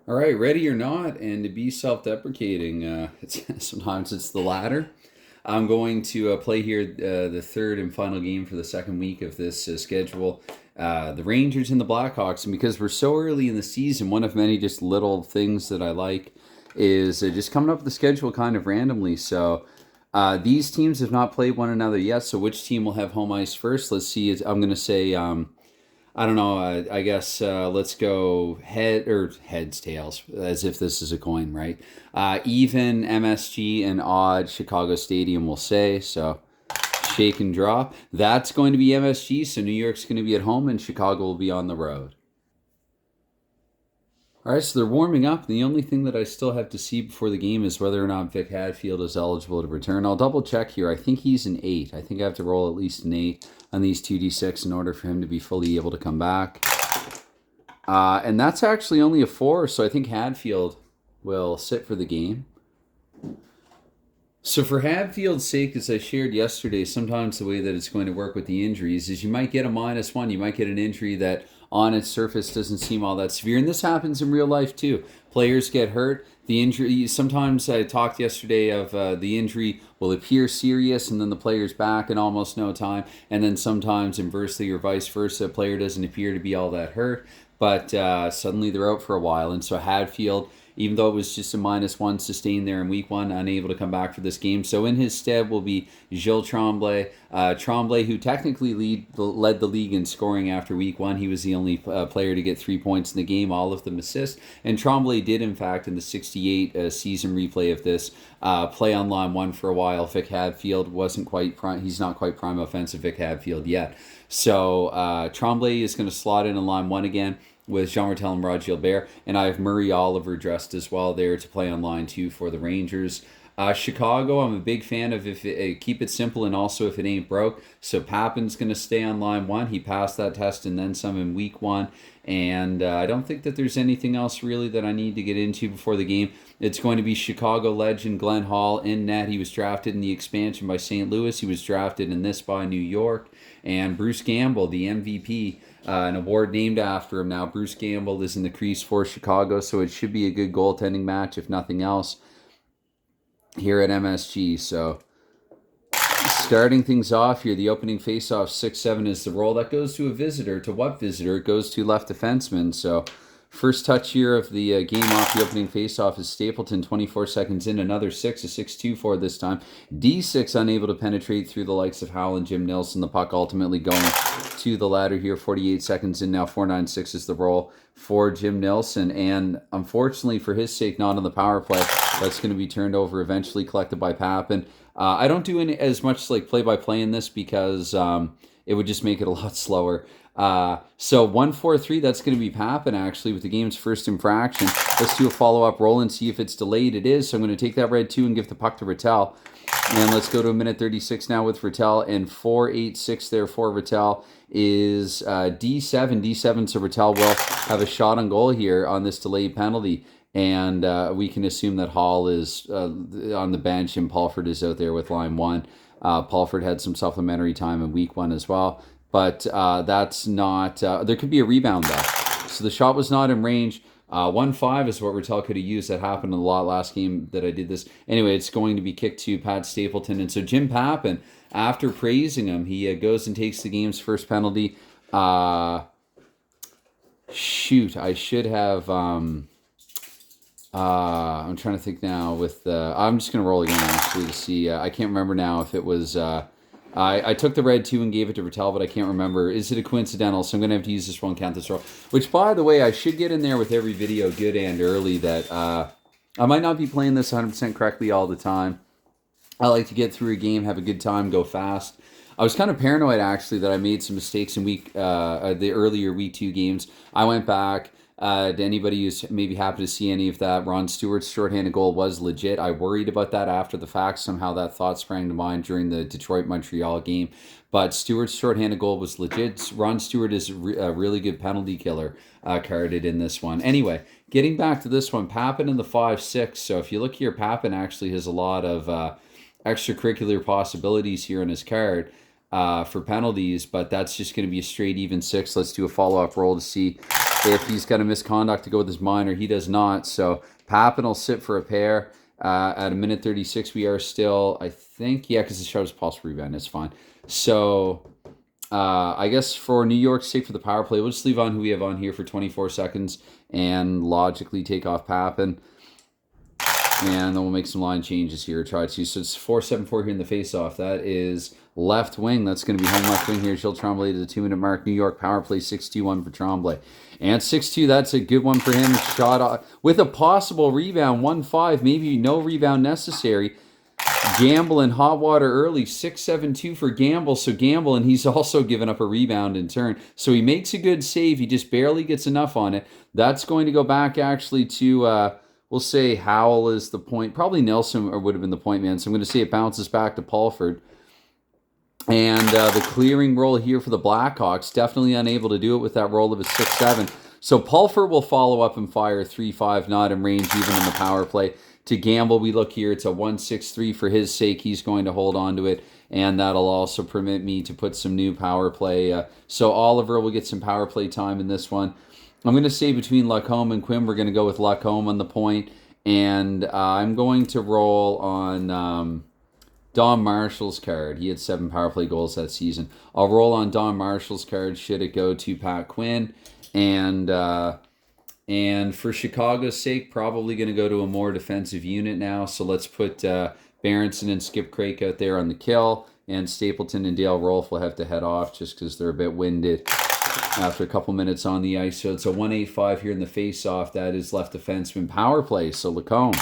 All right, ready or not, and to be self-deprecating, sometimes it's the latter. I'm going to play here the third and final game for the second week of this schedule. The Rangers and the Blackhawks, and because we're so early in the season, one of many just little things that I like is just coming up with the schedule kind of randomly. So these teams have not played one another yet. So which team will have home ice first? Let's see. I'm going to say. I don't know. I guess let's go heads, tails, as if this is a coin, right? Even MSG and odd Chicago Stadium will say. So shake and draw. That's going to be MSG. So New York's going to be at home and Chicago will be on the road. All right, so they're warming up. The only thing that I still have to see before the game is whether or not Vic Hadfield is eligible to return. I'll double check here. I think he's an 8. I think I have to roll at least an 8 on these 2d6 in order for him to be fully able to come back. And that's actually only a 4, so I think Hadfield will sit for the game. So for Hadfield's sake, as I shared yesterday, sometimes the way that it's going to work with the injuries is you might get a -1. You might get an injury that on its surface doesn't seem all that severe. And this happens in real life too. Players get hurt. The injury, sometimes I talked yesterday of the injury will appear serious and then the player's back in almost no time. And then sometimes inversely or vice versa, a player doesn't appear to be all that hurt, but suddenly they're out for a while. And so Hadfield, even though it was just a -1 sustained there in week 1, unable to come back for this game. So in his stead will be Gilles Tremblay. Tremblay, who technically led the league in scoring after week 1. He was the only player to get 3 points in the game, all of them assists. And Tremblay did, in fact, in the 68 season replay of this, play on line 1 for a while. Vic Hadfield wasn't quite prime. He's not quite prime offensive Vic Hadfield yet. So Tremblay is going to slot in on line 1 again with Jean Martel and Rod Gilbert, and I have Murray Oliver dressed as well there to play on line 2 for the Rangers. Chicago, I'm a big fan of keep it simple and also if it ain't broke. So Pappin's going to stay on line 1. He passed that test and then some in week 1. And I don't think that there's anything else really that I need to get into before the game. It's going to be Chicago legend Glenn Hall in net. He was drafted in the expansion by St. Louis. He was drafted in this by New York. And Bruce Gamble, the MVP, an award named after him now. Bruce Gamble is in the crease for Chicago, so it should be a good goaltending match, if nothing else, here at MSG. So starting things off here, the opening faceoff 6-7 is the roll. That goes to a visitor. To what visitor? It goes to left defenseman. So first touch here of the game off the opening faceoff is Stapleton, 24 seconds in. Another 6, a 6-2 this time. D6 unable to penetrate through the likes of Howell and Jim Nilsson. The puck ultimately going to the ladder here, 48 seconds in now. 4-9-6 is the roll for Jim Nilsson. And unfortunately for his sake, not on the power play. That's going to be turned over, eventually collected by Pappin. I don't do as much like play-by-play in this because it would just make it a lot slower. So 1-4-3, that's going to be Pappin actually with the game's first infraction. Let's do a follow-up roll and see if it's delayed. It is, so I'm going to take that red 2 and give the puck to Rattel. And let's go to a minute 36 now with Rattel, and 4-8-6 there for Rattel is D7. D7, so Rattel will have a shot on goal here on this delayed penalty. And we can assume that Hall is on the bench and Paulford is out there with line 1. Paulford had some supplementary time in week 1 as well. But that's not... there could be a rebound, though. So the shot was not in range. 1-5 is what Rattel could have used. That happened a lot last game that I did this. Anyway, it's going to be kicked to Pat Stapleton. And so Jim Pappin, after praising him, he goes and takes the game's first penalty. Shoot, I should have... I'm trying to think now with the... I'm just going to roll again, actually, to see. I can't remember now if it was... I took the red 2 and gave it to Rattel, but I can't remember. Is it a coincidental? So I'm going to have to use this one, count this roll. Which, by the way, I should get in there with every video good and early that I might not be playing this 100% correctly all the time. I like to get through a game, have a good time, go fast. I was kind of paranoid, actually, that I made some mistakes in the earlier week 2 games. I went back... to anybody who's maybe happy to see any of that, Ron Stewart's shorthanded goal was legit. I worried about that after the fact. Somehow that thought sprang to mind during the Detroit-Montreal game. But Stewart's shorthanded goal was legit. Ron Stewart is a really good penalty killer carded in this one. Anyway, getting back to this one, Pappin in the 5-6. So if you look here, Pappin actually has a lot of extracurricular possibilities here in his card for penalties, but that's just going to be a straight even 6. Let's do a follow-up roll to see if he's got a misconduct to go with his minor. He does not. So Pappen will sit for a pair. At a minute 36, we are still, I think, yeah, because it shows pulse rebound. It's fine. So I guess for New York's sake for the power play, we'll just leave on who we have on here for 24 seconds and logically take off Pappen. And then we'll make some line changes here. Try to. So it's 4-7-4 here in the face-off. That is left wing. That's going to be home left wing here. Gilles Tremblay to the 2-minute mark. New York power play 6-2-1 for Tremblay. And 6-2, that's a good one for him. Shot off with a possible rebound. 1-5, maybe no rebound necessary. Gamble in hot water early. 6-7-2 for Gamble. So Gamble, and he's also given up a rebound in turn. So he makes a good save. He just barely gets enough on it. That's going to go back actually to... we'll say Howell is the point. Probably Nelson would have been the point man. So I'm going to say it bounces back to Pulford. And the clearing roll here for the Blackhawks. Definitely unable to do it with that roll of a 6-7. So Pulford will follow up and fire 3-5, not in range even in the power play. To Gamble, we look here. It's a 1-6-3 for his sake. He's going to hold on to it. And that'll also permit me to put some new power play. So Oliver will get some power play time in this one. I'm going to say between Lacombe and Quinn, we're going to go with Lacombe on the point. And I'm going to roll on Don Marshall's card. He had 7 power play goals that season. I'll roll on Don Marshall's card should it go to Pat Quinn. And for Chicago's sake, probably going to go to a more defensive unit now. So let's put Berenson and Skip Craik out there on the kill. And Stapleton and Dale Rolfe will have to head off just because they're a bit winded after a couple minutes on the ice. So it's a 1-8-5 here in the face-off. That is left defenseman power play. So Lacombe.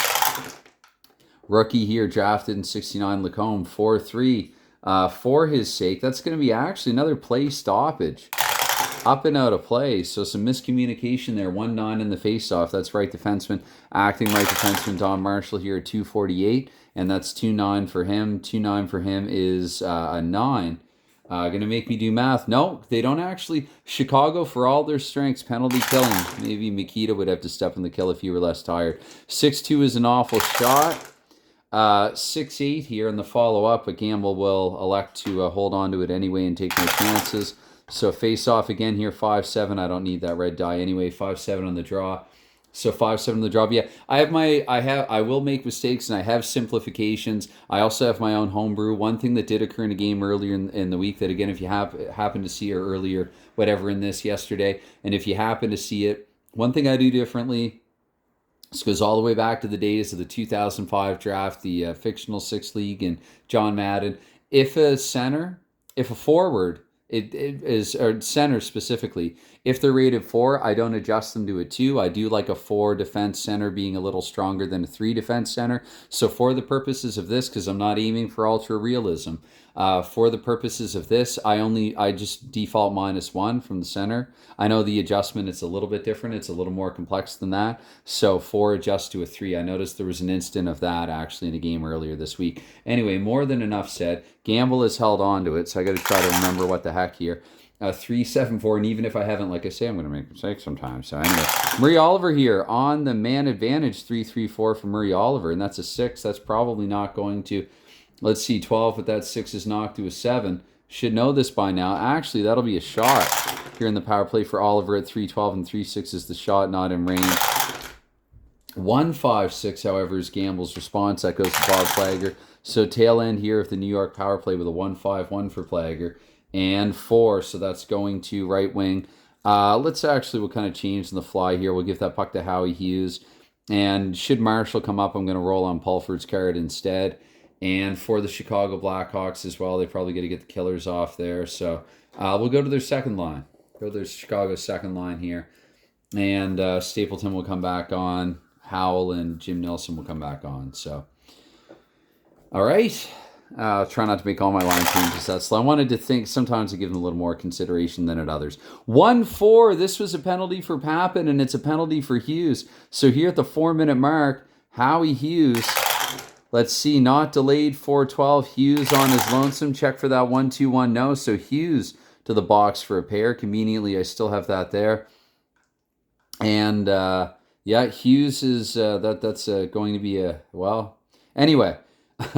Rookie here, drafted in 69, Lacombe. 4-3 for his sake. That's going to be actually another play stoppage. Up and out of play. So some miscommunication there. 1-9 in the face-off. That's right defenseman. Acting right defenseman Don Marshall here at 248. And that's 2-9 for him. 2-9 for him is a 9. Going to make me do math. No, they don't actually. Chicago, for all their strengths, penalty killing. Maybe Mikita would have to step in the kill if he were less tired. 6-2 is an awful shot. 6-8 here in the follow-up, but Gamble will elect to hold on to it anyway and take no chances. So face-off again here, 5-7. I don't need that red die anyway. 5-7 on the draw. So 5-7 on the draw. But yeah, I will make mistakes and I have simplifications. I also have my own homebrew. One thing that did occur in a game earlier in the week that, again, if you happen to see it earlier, whatever in this yesterday, and if you happen to see it, one thing I do differently, this goes all the way back to the days of the 2005 draft, the fictional 6 league and John Madden. If a forward, it is, or center specifically, if they're rated 4, I don't adjust them to a 2. I do like a 4 defense center being a little stronger than a 3 defense center. So for the purposes of this, because I'm not aiming for ultra realism, for the purposes of this, I just default -1 from the center. I know the adjustment, it's a little bit different. It's a little more complex than that. So 4 adjusts to a 3. I noticed there was an instant of that actually in a game earlier this week. Anyway, more than enough said. Gamble has held on to it, so I got to try to remember what the heck here. 3-7-4, and even if I haven't, like I say, I'm going to make mistakes sometimes. So anyway, Murray Oliver here on the man advantage, 3-3-4 for Murray Oliver, and that's a 6. That's probably not going to, let's see, 12, but that 6 is knocked to a 7. Should know this by now. Actually, that'll be a shot here in the power play for Oliver at 3-12, and 3-6 is the shot, not in range. 1-5-6, however, is Gamble's response. That goes to Bob Flagger. So tail end here of the New York power play with a 1-5-1 for Flagger. And 4, so that's going to right wing. We'll kind of change on the fly here. We'll give that puck to Howie Hughes. And should Marshall come up, I'm going to roll on Pulford's card instead. And for the Chicago Blackhawks as well, they probably got to get the killers off there. So we'll go to their second line. Go to their Chicago second line here. And Stapleton will come back on. Howell and Jim Nelson will come back on. So, all right. Try not to make all my line changes that slow. I wanted to think sometimes to give them a little more consideration than at others. 1-4. This was a penalty for Pappen, and it's a penalty for Hughes. So here at the 4-minute mark, Howie Hughes, let's see, not delayed, 4-12. Hughes on his lonesome. Check for that 1-2-1. No. So Hughes to the box for a pair. Conveniently, I still have that there. And yeah, Hughes is that's going to be a, well, anyway.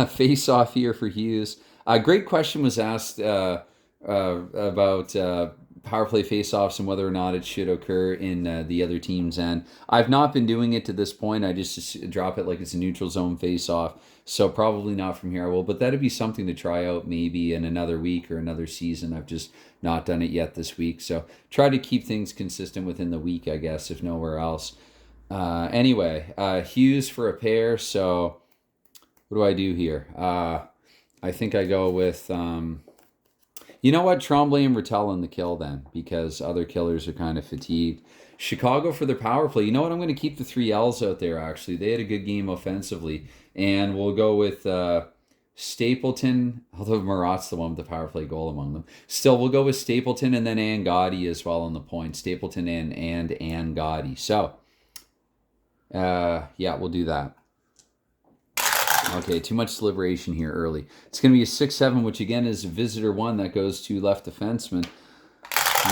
Face off here for Hughes. A great question was asked about power play face-offs and whether or not it should occur in the other team's end. I've not been doing it to this point. I just drop it like it's a neutral zone face-off. So probably not from here. I will, but that'd be something to try out maybe in another week or another season. I've just not done it yet this week. So try to keep things consistent within the week, I guess, if nowhere else. Anyway, Hughes for a pair. So what do I do here? I think I go with... you know what? Tremblay and Rattel in the kill then, because other killers are kind of fatigued. Chicago for their power play. You know what? I'm going to keep the 3 L's out there, actually. They had a good game offensively. And we'll go with Stapleton, although Marat's the one with the power play goal among them. Still, we'll go with Stapleton and then Angotti as well on the point. Stapleton and Angotti. So, yeah, we'll do that. Okay, too much deliberation here early. It's going to be a 6-7, which again is a visitor 1 that goes to left defenseman.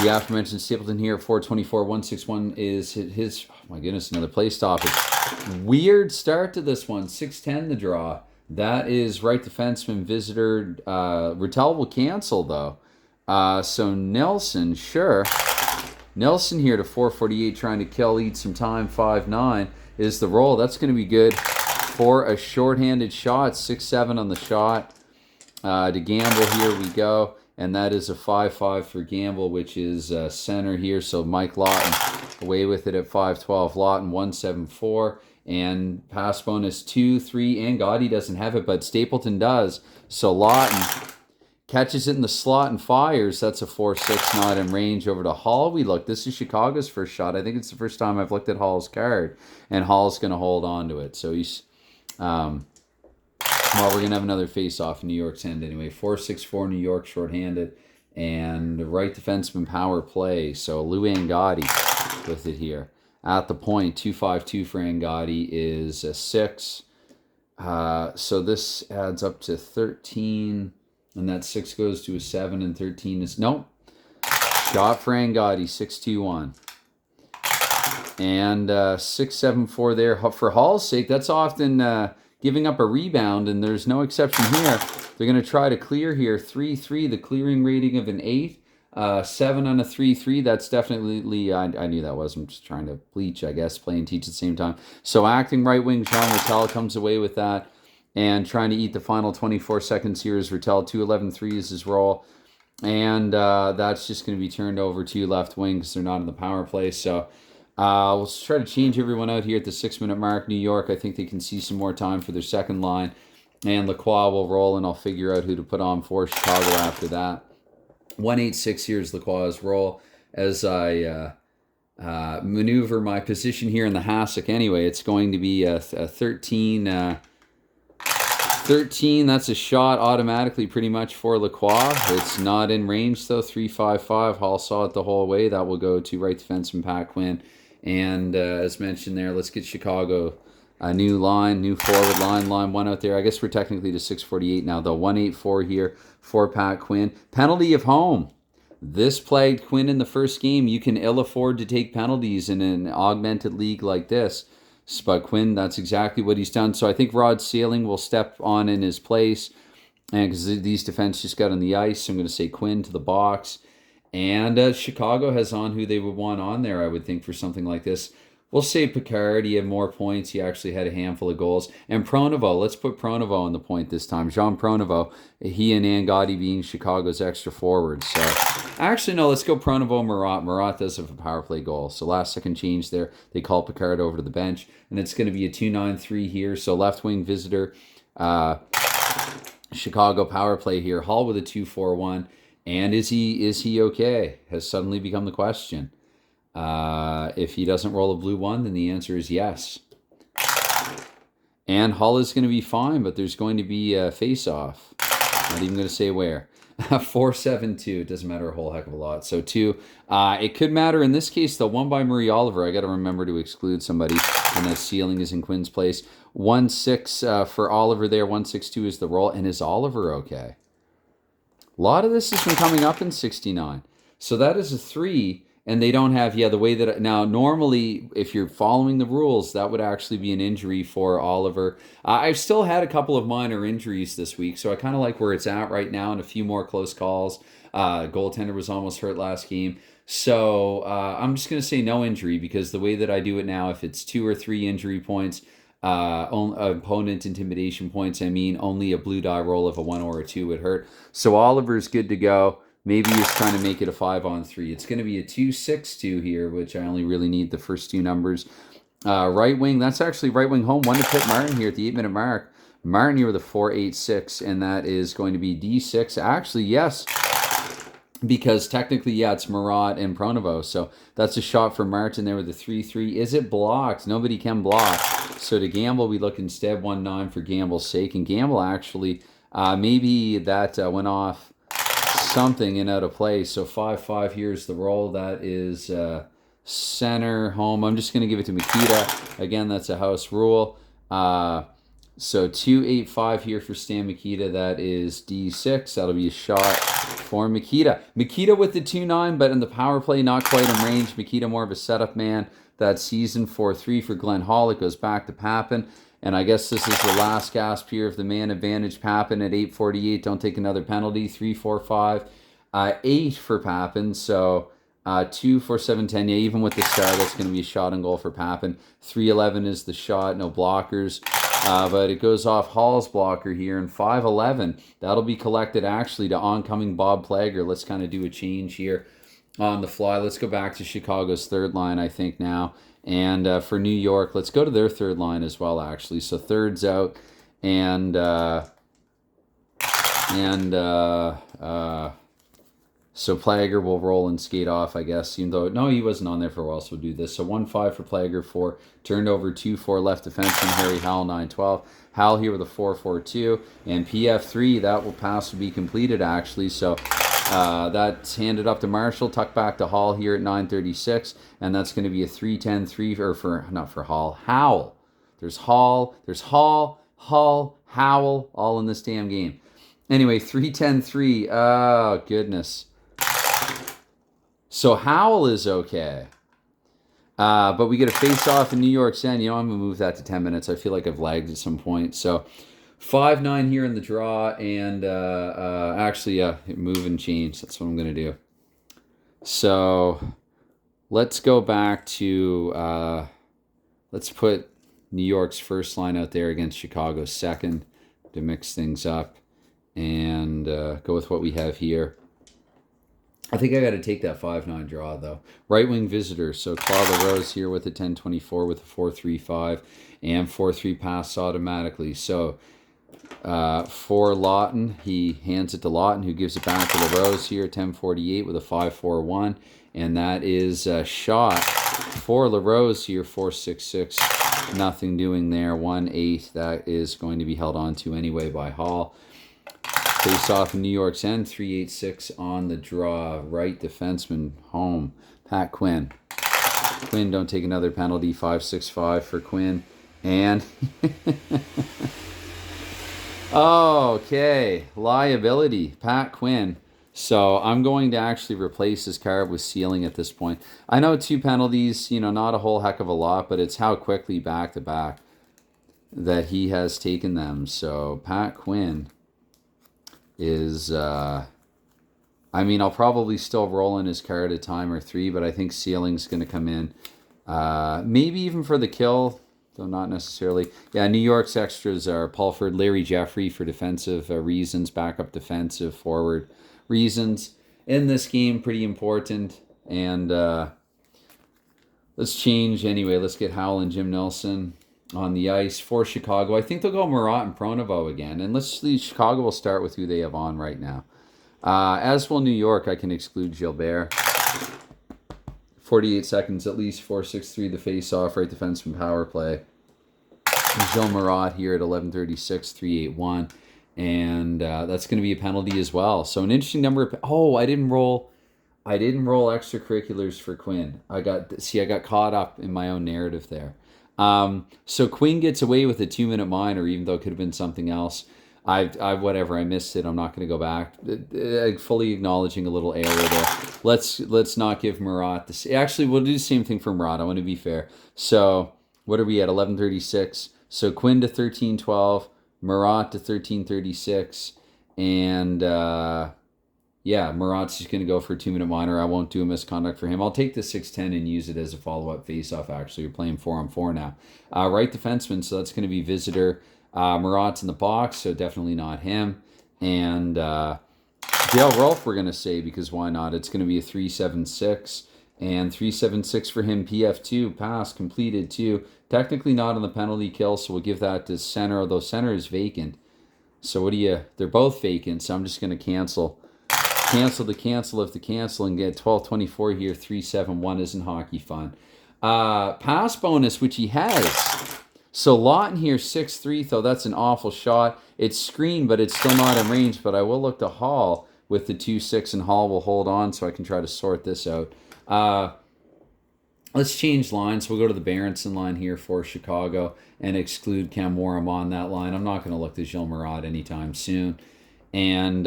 The aforementioned Stapleton here at 424. 161 is his, oh my goodness, another play stoppage. Weird start to this one. 6-10 the draw. That is right defenseman visitor. Rattel will cancel though. So Nelson, sure. Nelson here to 448 trying to kill, eat some time. 5-9 is the roll. That's going to be good for a shorthanded shot. 6-7 on the shot. To Gamble, here we go. And that is a 5-5 for Gamble, which is center here. So Mike Lawton away with it at 5-12. Lawton 1-7-4. And pass bonus 2-3. Angotti doesn't have it, but Stapleton does. So Lawton catches it in the slot and fires. That's a 4-6, not in range over to Hall. We look. This is Chicago's first shot. I think it's the first time I've looked at Hall's card. And Hall's going to hold on to it. So he's... well, we're going to have another face-off in New York's end anyway. 4-6-4 New York, shorthanded. And right defenseman power play. So Lou Angotti with it here. At the point, 2-5-2 for Angotti is a 6. So this adds up to 13. And that 6 goes to a 7. And 13 is... Nope. Shot for Angotti, 6-2-1. And 6-7-4 there. For Hall's sake, that's often... giving up a rebound, and there's no exception here. They're going to try to clear here. 3-3, the clearing rating of an 8. 7 on a 3-3. That's definitely, I knew that was. I'm just trying to bleach, I guess, play and teach at the same time. So acting right wing, Jean Rattel comes away with that. And trying to eat the final 24 seconds here is Rattel. 2-11-3 is his roll. And that's just going to be turned over to left wing because they're not in the power play. So... we'll try to change everyone out here at the 6-minute mark. New York, I think they can see some more time for their second line. And Lacroix will roll, and I'll figure out who to put on for Chicago after that. 1-8-6 here is Lacroix's roll. As I maneuver my position here in the hassock anyway, it's going to be a 13... 13, that's a shot automatically pretty much for Lacroix. It's not in range though. 3-5-5. Hall saw it the whole way. That will go to right defenseman Pat Quinn. And as mentioned there, let's get Chicago a new line, new forward line. Line 1 out there. I guess we're technically to 648 now though. 1-8-4 here for Pat Quinn. Penalty of home. This plagued Quinn in the first game. You can ill afford to take penalties in an augmented league like this. But Quinn, that's exactly what he's done. So I think Rod Sailing will step on in his place. And because these defense just got on the ice, I'm going to say Quinn to the box. And Chicago has on who they would want on there, I would think, for something like this. We'll say Picard. He had more points. He actually had a handful of goals. And Pronovo. Let's put Pronovo on the point this time. Jean Pronovo. He and Angotti being Chicago's extra forwards. So actually, no, let's go Pronovo, Marat. Marat does have a power play goal. So last second change there. They call Picard over to the bench. And it's going to be a 2-9-3 here. So left wing visitor. Chicago power play here. Hall with a 2-4-1. And is he okay? Has suddenly become the question. If he doesn't roll a blue 1, then the answer is yes. And Hull is going to be fine, but there's going to be a face-off. Not even going to say where. 4-7-2. It doesn't matter a whole heck of a lot. So 2. It could matter in this case, though. 1 by Murray Oliver. I got to remember to exclude somebody. And that ceiling is in Quinn's place. 1-6 for Oliver there. 1-6-2 is the roll. And is Oliver okay? A lot of this has been coming up in 69. So that is a 3. And they don't have, the way that... Now, normally, if you're following the rules, that would actually be an injury for Oliver. I've still had a couple of minor injuries this week, so I kind of like where it's at right now and a few more close calls. Goaltender was almost hurt last game. So I'm just going to say no injury, because the way that I do it now, if it's 2 or 3 injury points, opponent intimidation points, I mean, only a blue die roll of a 1 or a 2 would hurt. So Oliver's good to go. Maybe he's trying to make it a 5-on-3. It's going to be a 2-6-2 here, which I only really need the first 2 numbers. Right wing, that's actually right wing home. 1 to Pitt Martin here at the 8-minute mark. Martin here with a 4-8-6, and that is going to be D6. Actually, yes, because technically, yeah, it's Marat and Pronovo. So that's a shot for Martin there with a 3-3. Is it blocked? Nobody can block. So to Gamble, we look instead 1-9 for Gamble's sake. And Gamble actually, maybe that went off something and out of play. So 5-5, here's the roll. That is center home. I'm just going to give it to Mikita. Again, that's a house rule. So 2-8-5 here for Stan Mikita. That is D6. That'll be a shot for Mikita. Mikita with the 2-9, but in the power play, not quite in range. Mikita more of a setup man. That season 4-3 for Glenn Hall. It goes back to Papin. And I guess this is the last gasp here of the man advantage. Papin at 8:48. Don't take another penalty. 3-4-5. 8 for Papin. So 2-4-7-10. Yeah, even with the star, that's going to be a shot and goal for Papin. 3-11 is the shot. No blockers. But it goes off Hall's blocker here. And 5-11. That'll be collected actually to oncoming Bob Plager. Let's kind of do a change here on the fly. Let's go back to Chicago's third line, I think, now. And for New York, let's go to their third line as well, actually. So third's out. And so Plager will roll and skate off, I guess, even though, no, he wasn't on there for a while, so we'll do this. So 1-5 for Plager, 4. Turned over 2-4 left defenseman, Harry Howell, 9-12. Howell here with a 4-4-2. And PF3, that will pass to be completed, actually. So that's handed up to Marshall, tucked back to Hall here at 9:36, and that's going to be a 3-10-3 not for Hall, Howell. There's Hall, Howell, all in this damn game. Anyway, 3-10-3. Oh, goodness. So Howell is okay. But we get a face-off in New York's end. You know, I'm going to move that to 10 minutes. I feel like I've lagged at some point. So 5-9 here in the draw, and actually, move and change. That's what I'm going to do. So let's go back to, let's put New York's first line out there against Chicago's second to mix things up, and go with what we have here. I think I got to take that 5-9 draw, though. Right wing visitor. So Claude LaRose here with a 10-24 with a 4-3-5 and 4-3 pass automatically. So for Lawton, he hands it to Lawton, who gives it back to LaRose here, 10-48 with a 5-4-1. And that is a shot for LaRose here, 4-6-6. Nothing doing there, 1-8. That is going to be held on to anyway by Hall. Face off in New York's end, 3-8-6 on the draw. Right defenseman home, Pat Quinn. Quinn, don't take another penalty, 5-6-5 for Quinn. And okay, liability, Pat Quinn. So I'm going to actually replace his card with Sealing at this point. I know 2 penalties, you know, not a whole heck of a lot, but it's how quickly back-to-back that he has taken them. So Pat Quinn is, I mean, I'll probably still roll in his card a time or 3, but I think Sealing's going to come in. Maybe even for the kill, though not necessarily. Yeah, New York's extras are Paulford, Larry Jeffrey for defensive reasons, backup defensive forward reasons. In this game, pretty important. And let's change anyway. Let's get Howell and Jim Nelson on the ice for Chicago. I think they'll go Marat and Pronovo again. And let's see, Chicago will start with who they have on right now. As will New York, I can exclude Gilbert. 48 seconds at least, 4-6-3 the face-off, right defenseman power play. Joe Marat here at 11:36, 3-8-1. And that's going to be a penalty as well. So an interesting number of... Oh, I didn't roll extracurriculars for Quinn. I got caught up in my own narrative there. So Quinn gets away with a 2-minute minor, even though it could have been something else. Whatever, I missed it. I'm not going to go back. Fully acknowledging a little error there. Let's not give Marat this. Actually, we'll do the same thing for Marat. I want to be fair. So what are we at? 11:36. So Quinn to 13:12, Marat to 13:36, and Yeah, Murat's just going to go for a 2-minute minor. I won't do a misconduct for him. I'll take the 6-10 and use it as a follow-up face-off, actually. You're playing 4-on-4 now. Right defenseman, so that's going to be visitor. Murat's in the box, so definitely not him. And Dale Rolfe, we're going to say, because why not? It's going to be a 3-7-6. And 3-7-6 for him, PF2, pass, completed 2. Technically not on the penalty kill, so we'll give that to center, although center is vacant. So what do you... They're both vacant, so I'm just going to cancel the cancel of the cancel and get 12-24 here. 3-7-1 isn't hockey fun. Pass bonus, which he has. So Lawton here, 6-3, though. That's an awful shot. It's screened, but it's still not in range. But I will look to Hall with the 2-6, and Hall will hold on so I can try to sort this out. Let's change lines. We'll go to the Berenson line here for Chicago and exclude Cam Warham on that line. I'm not going to look to Gilles Murat anytime soon. And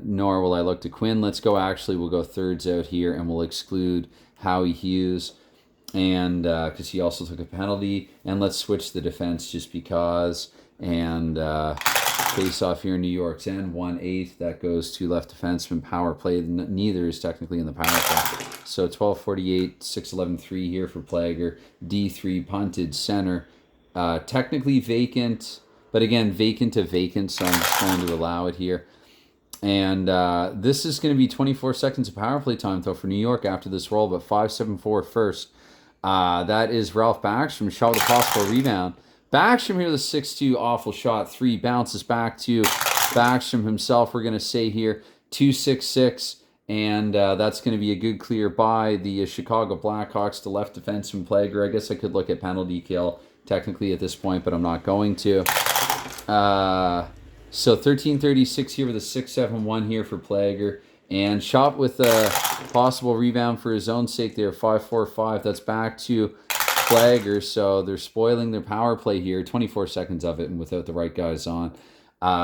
nor will I look to Quinn. Let's go, actually, we'll go thirds out here, and we'll exclude Howie Hughes, and because he also took a penalty. And let's switch the defense just because. And face off here in New York's end, 1-8. That goes to left defenseman. Power play. Neither is technically in the power play. So 12-48, 6-11-3 here for Plager. D3 punted center. Technically vacant, but again, vacant to vacant, so I'm just going to allow it here. And this is going to be 24 seconds of power play time, though, for New York after this roll, but 5-7-4 first. That is Ralph Backstrom, shot with a possible rebound. Backstrom here, the 6-2, awful shot. 3 bounces back to Backstrom himself, we're going to say here. 2-6-6, and that's going to be a good clear by the Chicago Blackhawks to left defenseman Plager. I guess I could look at penalty kill technically at this point, but I'm not going to. So 13-36 here with a 6-7-1 here for Plager. And shot with a possible rebound for his own sake there, 5-4-5. That's back to Plager, so they're spoiling their power play here. 24 seconds of it and without the right guys on.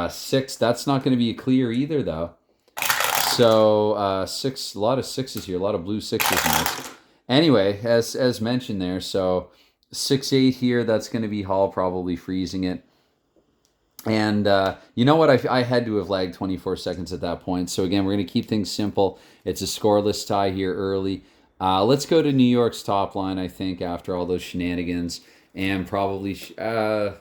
6, that's not going to be a clear either, though. So 6, a lot of 6s here, a lot of blue 6s in this. Anyway, as mentioned there, so 6-8 here, that's going to be Hall probably freezing it. And you know what? I had to have lagged 24 seconds at that point. So again, we're going to keep things simple. It's a scoreless tie here early. Let's go to New York's top line, I think, after all those shenanigans. And probably... I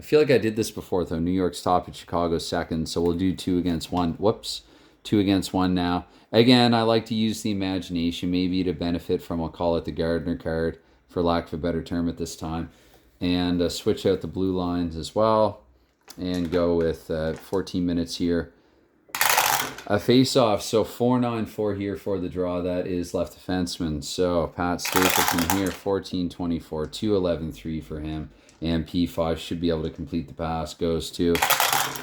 feel like I did this before, though. New York's top and Chicago's second. So we'll do 2 against 1. Whoops. 2 against 1 now. Again, I like to use the imagination, maybe to benefit from, I'll call it the Gardner card, for lack of a better term at this time. And switch out the blue lines as well. And go with 14 minutes here. A face-off, so 4-9-4 here for the draw. That is left defenseman. So Pat Stapleton here, 14-24, 2-11-3 for him. And P5 should be able to complete the pass. Goes to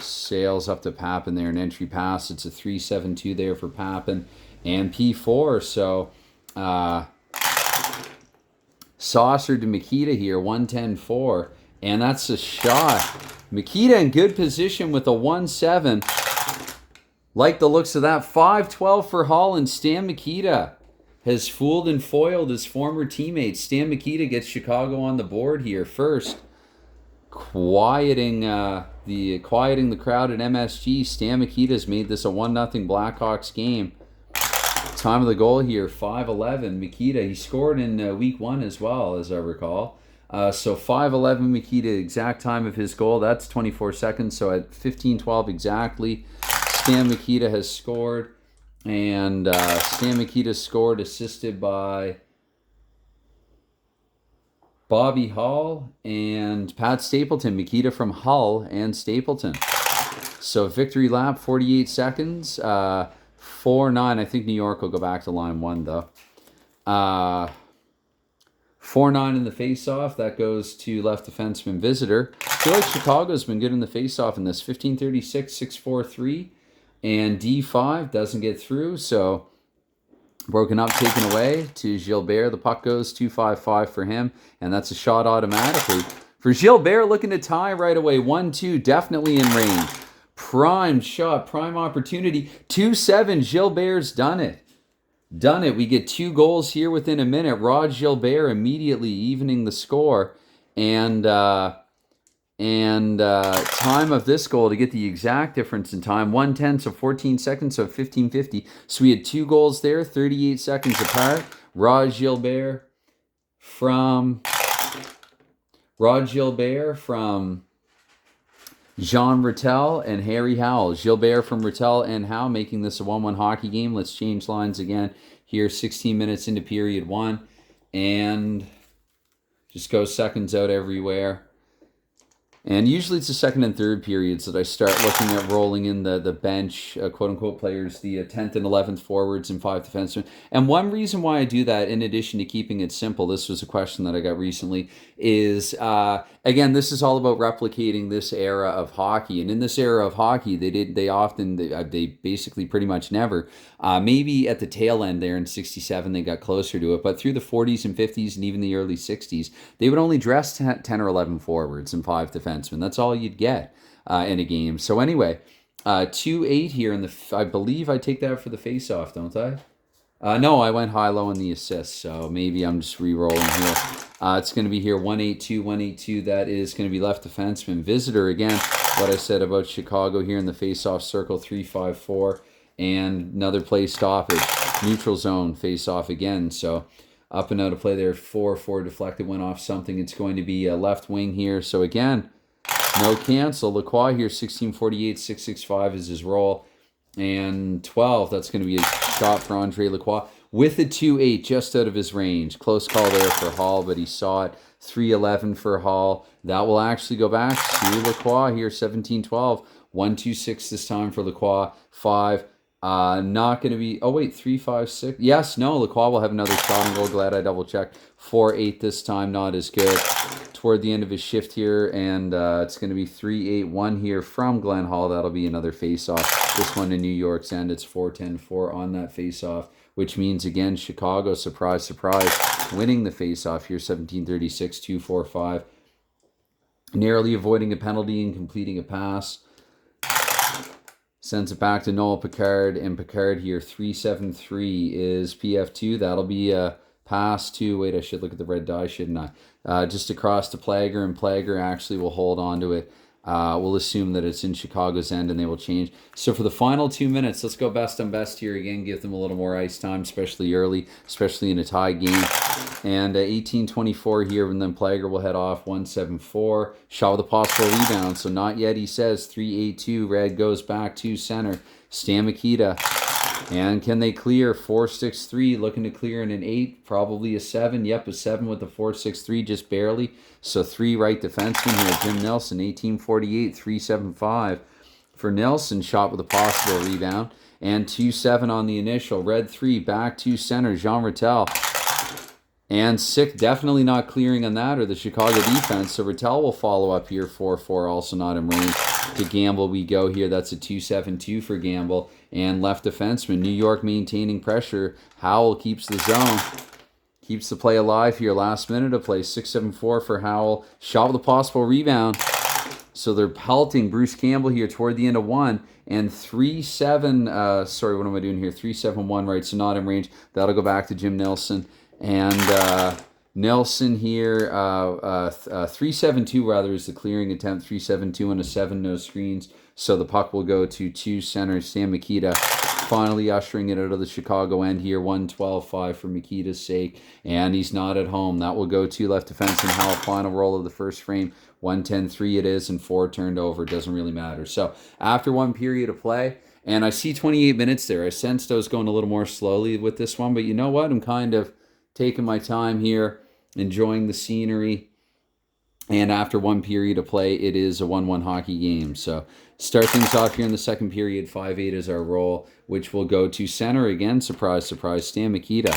sails up to Pappen there, an entry pass. It's a 3-7-2 there for Pappen. And P4, so Saucer to Mikita here, 1-10-4. And that's a shot. Mikita in good position with a 1-7. Like the looks of that. 5-12 for Holland. Stan Mikita has fooled and foiled his former teammate. Stan Mikita gets Chicago on the board here first. Quieting the crowd at MSG. Stan Mikita's made this a 1-0 Blackhawks game. Time of the goal here, 5-11. Mikita, he scored in week 1 as well, as I recall. So 5-11 Mikita, exact time of his goal. That's 24 seconds. So at 15-12 exactly, Stan Mikita has scored. And Stan Mikita scored, assisted by Bobby Hull and Pat Stapleton. Mikita from Hull and Stapleton. So victory lap, 48 seconds. 4-9. I think New York will go back to line 1, though. 4-9 in the face-off. That goes to left defenseman visitor. I feel like Chicago's been good in the face-off in this. 15-36, 6-4-3. And D5 doesn't get through. So broken up, taken away to Gilbert. The puck goes 2-5-5 for him. And that's a shot automatically. For Gilbert, looking to tie right away. 1-2, definitely in range. Prime shot, prime opportunity. 2-7, Gilbert's done it. Done it. We get 2 goals here within a minute. Rod Gilbert immediately evening the score. And And time of this goal to get the exact difference in time, 1:10, so 14 seconds, so 15:50. So we had 2 goals there, 38 seconds apart. Rod Gilbert from Jean Rattel and Harry Howell. Gilbert from Rattel and Howell, making this a 1-1 hockey game. Let's change lines again here, 16 minutes into period 1. And just go seconds out everywhere. And usually it's the second and third periods that I start looking at rolling in the bench, quote-unquote players, the 10th and 11th forwards and 5 defensemen. And one reason why I do that, in addition to keeping it simple, this was a question that I got recently, is, again, this is all about replicating this era of hockey. And in this era of hockey, they basically pretty much never, maybe at the tail end there in 67, they got closer to it. But through the 40s and 50s and even the early 60s, they would only dress 10 or 11 forwards and 5 defensemen. That's all you'd get in a game. So anyway, 2-8 here in the. I believe I take that for the face-off, don't I? No, I went high-low in the assist, so maybe I'm just re-rolling here. It's going to be here 1-8-2, 1-8-2. That is going to be left defenseman. Visitor again. What I said about Chicago here in the face-off circle, 3-5-4, and another play stoppage. Neutral zone face-off again. So up and out of play there, 4-4 deflected, went off something. It's going to be a left wing here. So again, no cancel. Lacroix here, 16:48, 6-6-5 is his roll. And 12, that's going to be a shot for Andre Lacroix with a 2-8 just out of his range. Close call there for Hall, but he saw it. 3-11 for Hall. That will actually go back to Lacroix here, 17-12. 1-2-6 this time for Lacroix. 5. Not going to be... Oh, wait, 3-5-6. Yes, no, Lacroix will have another shot and goal. Glad I double-checked. 4-8 this time, not as good. Toward the end of his shift here, and it's going to be 3-8-1 here from Glenn Hall. That'll be another face-off. This one in New York's end. It's 4-10-4 on that face-off, which means, again, Chicago, surprise, surprise, winning the face-off here, 17-36, 2-4-5. Narrowly avoiding a penalty and completing a pass. Sends it back to Noel Picard, and Picard here, 3-7-3 is PF2. That'll be a pass to, wait, I should look at the red die, shouldn't I? Just across to Plager, and Plager actually will hold on to it. We'll assume that it's in Chicago's end, and they will change. So for the final 2 minutes, let's go best on best here again, give them a little more ice time, especially early, especially in a tie game. And 18-24 here, and then Plager will head off, 1-7-4. Shot with a possible rebound, so not yet, he says. 3-8-2, Red goes back to center. Stan Mikita. And can they clear? 4-6-3, looking to clear in an 8, probably a 7. Yep, a 7 with the 4-6-3, just barely. So 3 right defensemen here. Jim Nelson, 18-48, 3-7-5 for Nelson. Shot with a possible rebound. And 2-7 on the initial. Red 3, back to center, Jean Rattel. And Sick definitely not clearing on that, or the Chicago defense. So Rattel will follow up here, 4-4, also not in range. To Gamble we go here. That's a 2-7-2 for Gamble. And left defenseman, New York maintaining pressure. Howell keeps the zone. Keeps the play alive here. Last minute of play. 6-7-4 for Howell. Shot with a possible rebound. So they're pelting Bruce Campbell here toward the end of 1. And 3-7, sorry, what am I doing here? 3-7-1, right, so not in range. That'll go back to Jim Nelson. And Nelson here, 3-7-2 rather is the clearing attempt. 3-7-2 and a 7, no screens. So the puck will go to 2 center, Sam Mikita. Finally ushering it out of the Chicago end here. 1-12-5 for Mikita's sake. And he's not at home. That will go to left defenseman Howell. Final roll of the first frame. 1-10-3 it is, and 4 turned over. Doesn't really matter. So after 1 period of play, and I see 28 minutes there. I sensed I was going a little more slowly with this one. But you know what? I'm kind of taking my time here, enjoying the scenery. And after 1 period of play, it is a 1-1 hockey game. So start things off here in the second period. 5-8 is our roll, which will go to center again. Surprise, surprise, Stan Mikita.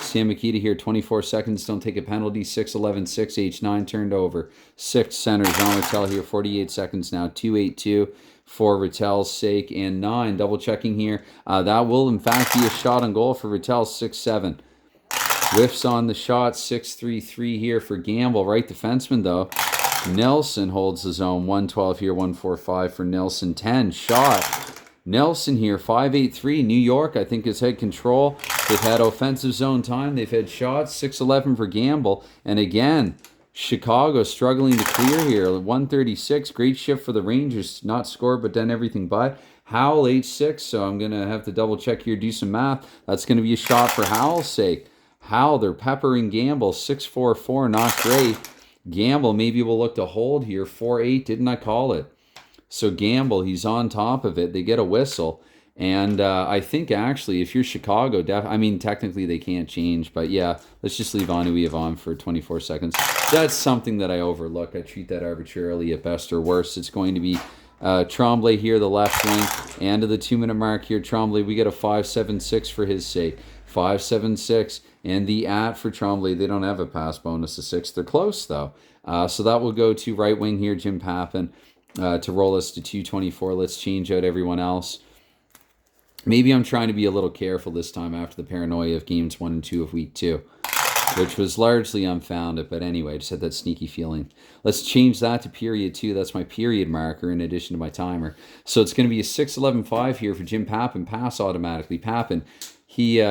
Stan Mikita here, 24 seconds. Don't take a penalty. 6-11, 6-H9 turned over. 6 center, Jean Rattel here, 48 seconds now. 2-8-2 for Rattel's sake. And 9, double checking here. That will, in fact, be a shot on goal for Rattel. 6-7. Whiffs on the shot, 6-3-3 here for Gamble. Right defenseman, though. Nelson holds the zone. 1-12 here, 1-4-5 for Nelson. 10, shot. Nelson here, 5-8-3. New York, I think, has had control. They've had offensive zone time. They've had shots. 6-11 for Gamble. And again, Chicago struggling to clear here. 136. Great shift for the Rangers. Not score, but done everything but. Howell, H6. So I'm going to have to double check here, do some math. That's going to be a shot for Howell's sake. Howell, they're peppering Gamble. 6-4-4. Not great. Gamble, maybe we'll look to hold here. 4-8. Didn't I call it? So Gamble, he's on top of it. They get a whistle. And I think actually, if you're Chicago, I mean, technically they can't change, but yeah, let's just leave Anuiev on for 24 seconds. That's something that I overlook. I treat that arbitrarily at best or worst. It's going to be Tremblay here, the left wing, and to the 2-minute mark here, Tremblay, we get a 5-7-6 for his sake. 5-7-6, and the at for Tremblay, they don't have a pass bonus of 6. They're close, though. So that will go to right wing here, Jim Pappen, to roll us to 224. Let's change out everyone else. Maybe I'm trying to be a little careful this time after the paranoia of games 1 and 2 of week 2, which was largely unfounded. But anyway, I just had that sneaky feeling. Let's change that to period 2. That's my period marker in addition to my timer. So it's going to be a 6-11-5 here for Jim Pappen. Pass automatically. Pappen, he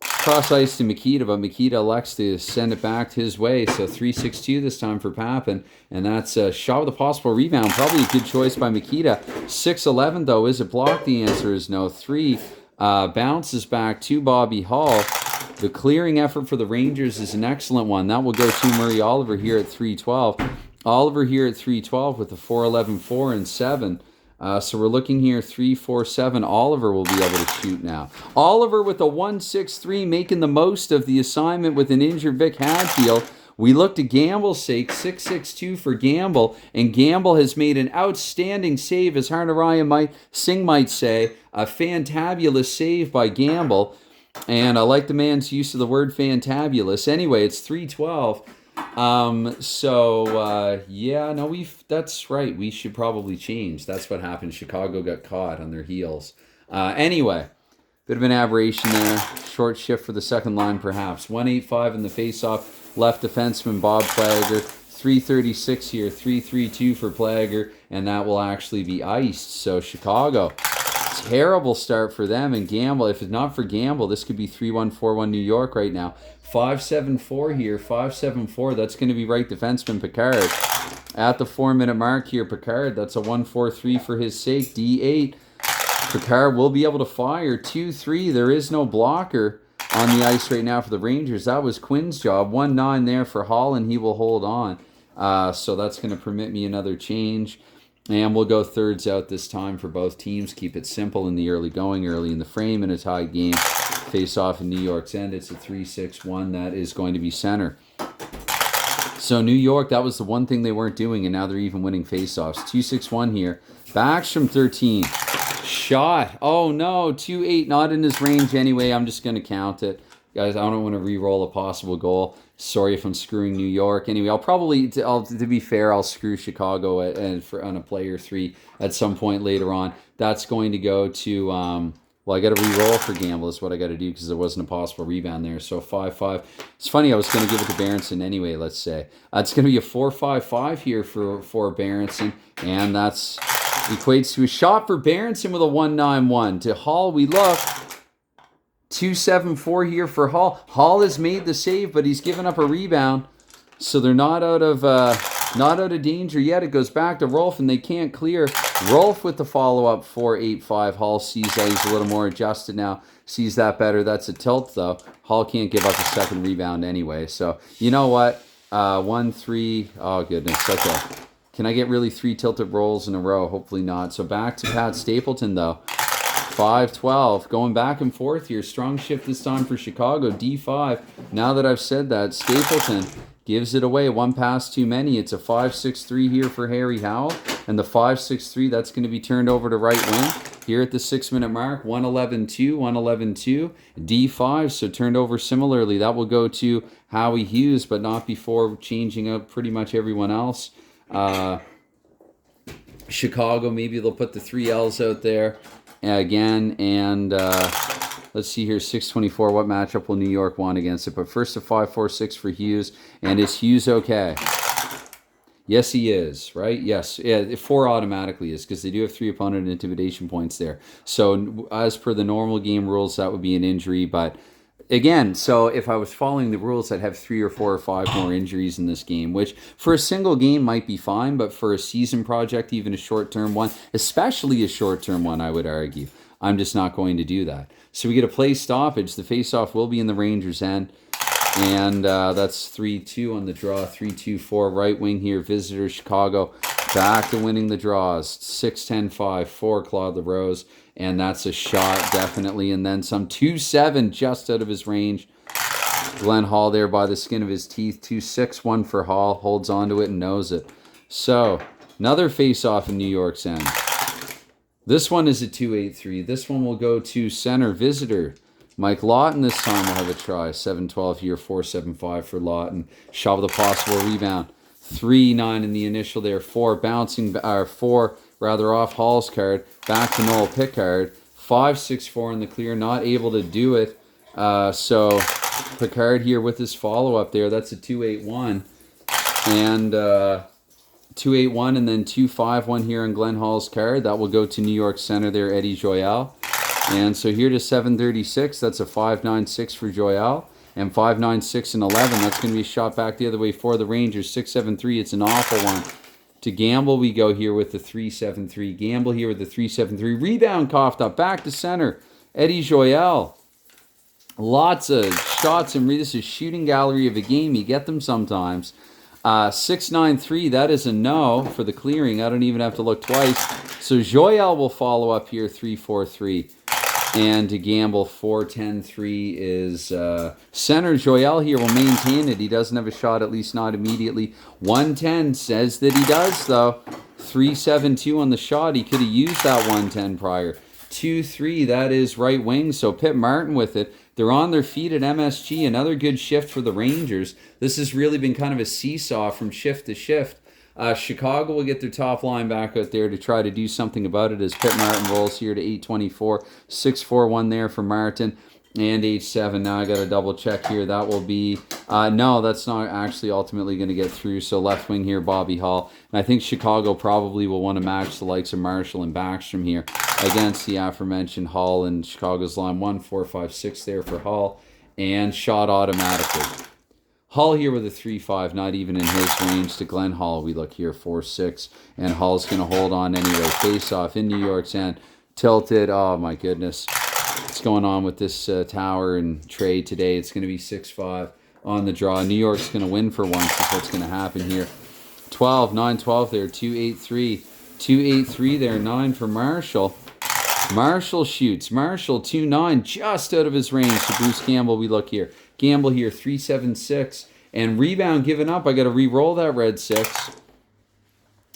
cross-ice to Mikita, but Mikita elects to send it back his way. So 3-6-2 this time for Pappen, and that's a shot with a possible rebound. Probably a good choice by Mikita. 6-11, though. Is it blocked? The answer is no. 3 bounces back to Bobby Hall. The clearing effort for the Rangers is an excellent one. That will go to Murray Oliver here at 3-12. Oliver here at 3-12 with a 4-11, 4 and 7. So we're looking here 3-4-7. Oliver will be able to shoot now. Oliver with a 1-6-3, making the most of the assignment with an injured Vic Hadfield. We look to Gamble's sake, 6-6-2 for Gamble, and Gamble has made an outstanding save, as Harnaraya Singh might say, a fantabulous save by Gamble. And I like the man's use of the word fantabulous. Anyway, it's 3-12. Yeah, no, that's right. We should probably change. That's what happened. Chicago got caught on their heels. Anyway, bit of an aberration there. Short shift for the second line, perhaps. 1-8-5 in the faceoff. Left defenseman Bob Plager. 3:36 here. 3-3-2 for Plager, and that will actually be iced. So Chicago, terrible start for them. And Gamble, if it's not for Gamble, this could be 3-1, 4-1 New York right now. 5-7-4 here, 5-7-4. That's going to be right defenseman Picard. At the 4-minute mark here, Picard, that's a 1-4-3 for his sake. D8. Picard will be able to fire. 2-3. There is no blocker on the ice right now for the Rangers. That was Quinn's job. 1-9 there for Hall, and he will hold on. So that's going to permit me another change. And we'll go thirds out this time for both teams. Keep it simple in the early going, early in the frame in a tie game. Face off in New York's end. It's a 3-6-1. That is going to be center. So New York, that was the one thing they weren't doing, and now they're even winning face-offs. 2-6-1 here. Backstrom 13. Shot. Oh no, 2-8. Not in his range anyway. I'm just going to count it. Guys, I don't want to re-roll a possible goal. Sorry if I'm screwing New York. Anyway, to be fair, I'll screw Chicago on a player 3 at some point later on. That's going to go to, well, I got to re-roll for Gamble is what I got to do because there wasn't a possible rebound there. So 5-5. It's funny, I was going to give it to Berenson anyway, let's say. It's going to be a 4-5-5 here for Berenson, and that's equates to a shot for Berenson with a 1-9-1. To Hall, we look. 2-7-4 here for Hall. Hall has made the save, but he's given up a rebound. So they're not out of danger yet. It goes back to Rolf, and they can't clear. Rolf with the follow-up 4-8-5. Hall sees that he's a little more adjusted now. Sees that better. That's a tilt, though. Hall can't give up a second rebound anyway. So, you know what? 1-3. Oh, goodness. Okay. Can I get really 3 tilted rolls in a row? Hopefully not. So back to Pat Stapleton, though. 5-12. Going back and forth here. Strong shift this time for Chicago. D5. Now that I've said that, Stapleton gives it away. One pass too many. It's a 5-6-3 here for Harry Howell. And the 5-6-3, that's going to be turned over to right wing. Here at the 6-minute mark, 1-11-2, 1-11-2. D5, so turned over similarly. That will go to Howie Hughes, but not before changing up pretty much everyone else. Chicago, maybe they'll put the 3 L's out there again, and let's see here, 624. What matchup will New York want against it? But first, a 5-4-6 for Hughes, and is Hughes okay? Yes, he is, right? Yes, yeah, 4 automatically is because they do have 3 opponent intimidation points there. So as per the normal game rules, that would be an injury, but again, so if I was following the rules, I'd have 3 or 4 or 5 more injuries in this game, which for a single game might be fine, but for a season project, even a short-term one, especially a short-term one, I would argue, I'm just not going to do that. So we get a play stoppage. The face-off will be in the Rangers' end, and that's 3-2 on the draw, 3-2-4 right wing here, visitor Chicago, back to winning the draws, 6-10-5 for Claude LaRose, and that's a shot, definitely, and then some, 2-7 just out of his range. Glenn Hall there by the skin of his teeth, 2-6-1 for Hall, holds onto it and knows it. So, another face-off in New York's end. This one is a 2-8-3. This one will go to center visitor. Mike Lawton this time will have a try. 7-12 here, 4-7-5 for Lawton. Shot with a possible rebound. 3-9 in the initial there. 4 bouncing, 4 rather off Hall's card. Back to Noel Pickard. 5-6-4 in the clear. Not able to do it. So Pickard here with his follow-up there. That's a 2-8-1. And 2-8-1 and then 2-5-1 here on Glenn Hall's card. That will go to New York center there, Eddie Joyal. And so here to 7-36, that's a 5-9-6 for Joyal. And 5-9-6 and 11, that's going to be shot back the other way for the Rangers. 6-7-3, it's an awful one. To Gamble we go here with the 3-7-3. Gamble here with the 3-7-3. Rebound coughed up, back to center. Eddie Joyal. Lots of shots, and this is shooting gallery of a game. You get them sometimes. 6-9-3, that is a no for the clearing. I don't even have to look twice. So Joyal will follow up here, 3-4-3. And to Gamble, 4-10-3 is center. Joyal here will maintain it. He doesn't have a shot, at least not immediately. 1-10 says that he does, though. 3-7-2 on the shot. He could have used that 1-10 prior. 2-3, that is right wing. So Pitt Martin with it. They're on their feet at MSG. Another good shift for the Rangers. This has really been kind of a seesaw from shift to shift. Chicago will get their top line back out there to try to do something about it as Pitt Martin rolls here to 8-24. 6-4-1 there for Martin. And H7. Now I got to double check here. That will be... no, that's not actually ultimately going to get through. So left wing here, Bobby Hall. And I think Chicago probably will want to match the likes of Marshall and Backstrom here against the aforementioned Hall and Chicago's line. 1-4-5-6 there for Hall. And shot automatically. Hall here with a 3-5, not even in his range. To Glenn Hall, we look here, 4-6. And Hall's going to hold on anyway. Face off in New York's end. Tilted. Oh, my goodness. What's going on with this tower and trade today? It's going to be 6-5 on the draw. New York's going to win for once. Is what's going to happen here. 12, 9-12 there. 2-8-3. 2-8-3 there. 9 for Marshall. Marshall shoots. Marshall 2-9, just out of his range. To Bruce Gamble, we look here. Gamble here, 3-7-6. And rebound given up. I got to re-roll that red 6.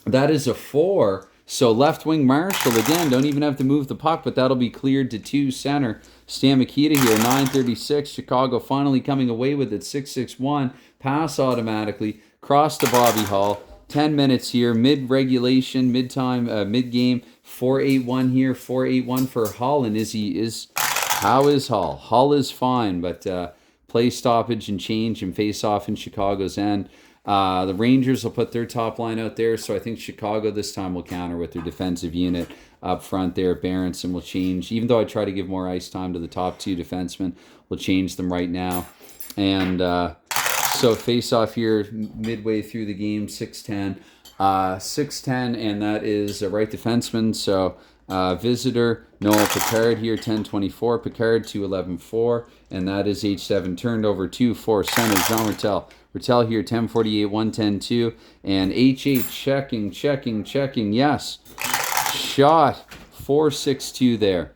That is a 4. So left wing Marshall, again, don't even have to move the puck, but that'll be cleared to 2 center. Stan Mikita here, 9-36. Chicago finally coming away with it, 6-6-1. Pass automatically. Cross to Bobby Hall. 10 minutes here, mid-regulation, mid-game. 4-8-1 here, 4-8-1 for Hall. And how is Hall? Hall is fine, but play stoppage and change and face-off in Chicago's end. The Rangers will put their top line out there, so I think Chicago this time will counter with their defensive unit up front there. Berenson will change, even though I try to give more ice time to the top 2 defensemen, we'll change them right now. And so face-off here midway through the game, 6-10. 6-10, and that is a right defenseman, so visitor, Noel Picard here, 10-24. Picard, 2-11-4, and that is H7. Turned over 2-4, center, Jean Rattel. Rattel here, 10-48, 1-10-2. And HH checking. Yes. Shot. 4-6-2 there.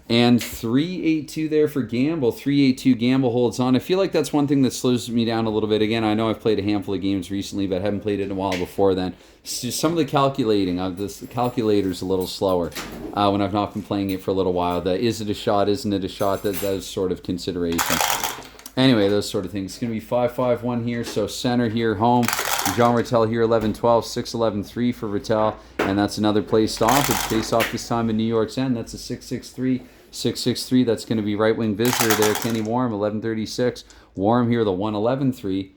And 3-8-2 there for Gamble. 3-8-2, Gamble holds on. I feel like that's one thing that slows me down a little bit. Again, I know I've played a handful of games recently, but I haven't played it in a while before then. Some of the calculating, the calculator's a little slower when I've not been playing it for a little while. The is it a shot, isn't it a shot, that is sort of consideration. Anyway, those sort of things. It's going to be 5-5-1 here, so center here, home. Jean Rattel here, 11-12, 6-11-3 for Rattel, and that's another play stoppage. Face off this time in New York's end. That's a 6-6-3. 6-6-3, that's going to be right wing visitor there, Kenny Warm, 11-36. Warm here, the 1-11-3.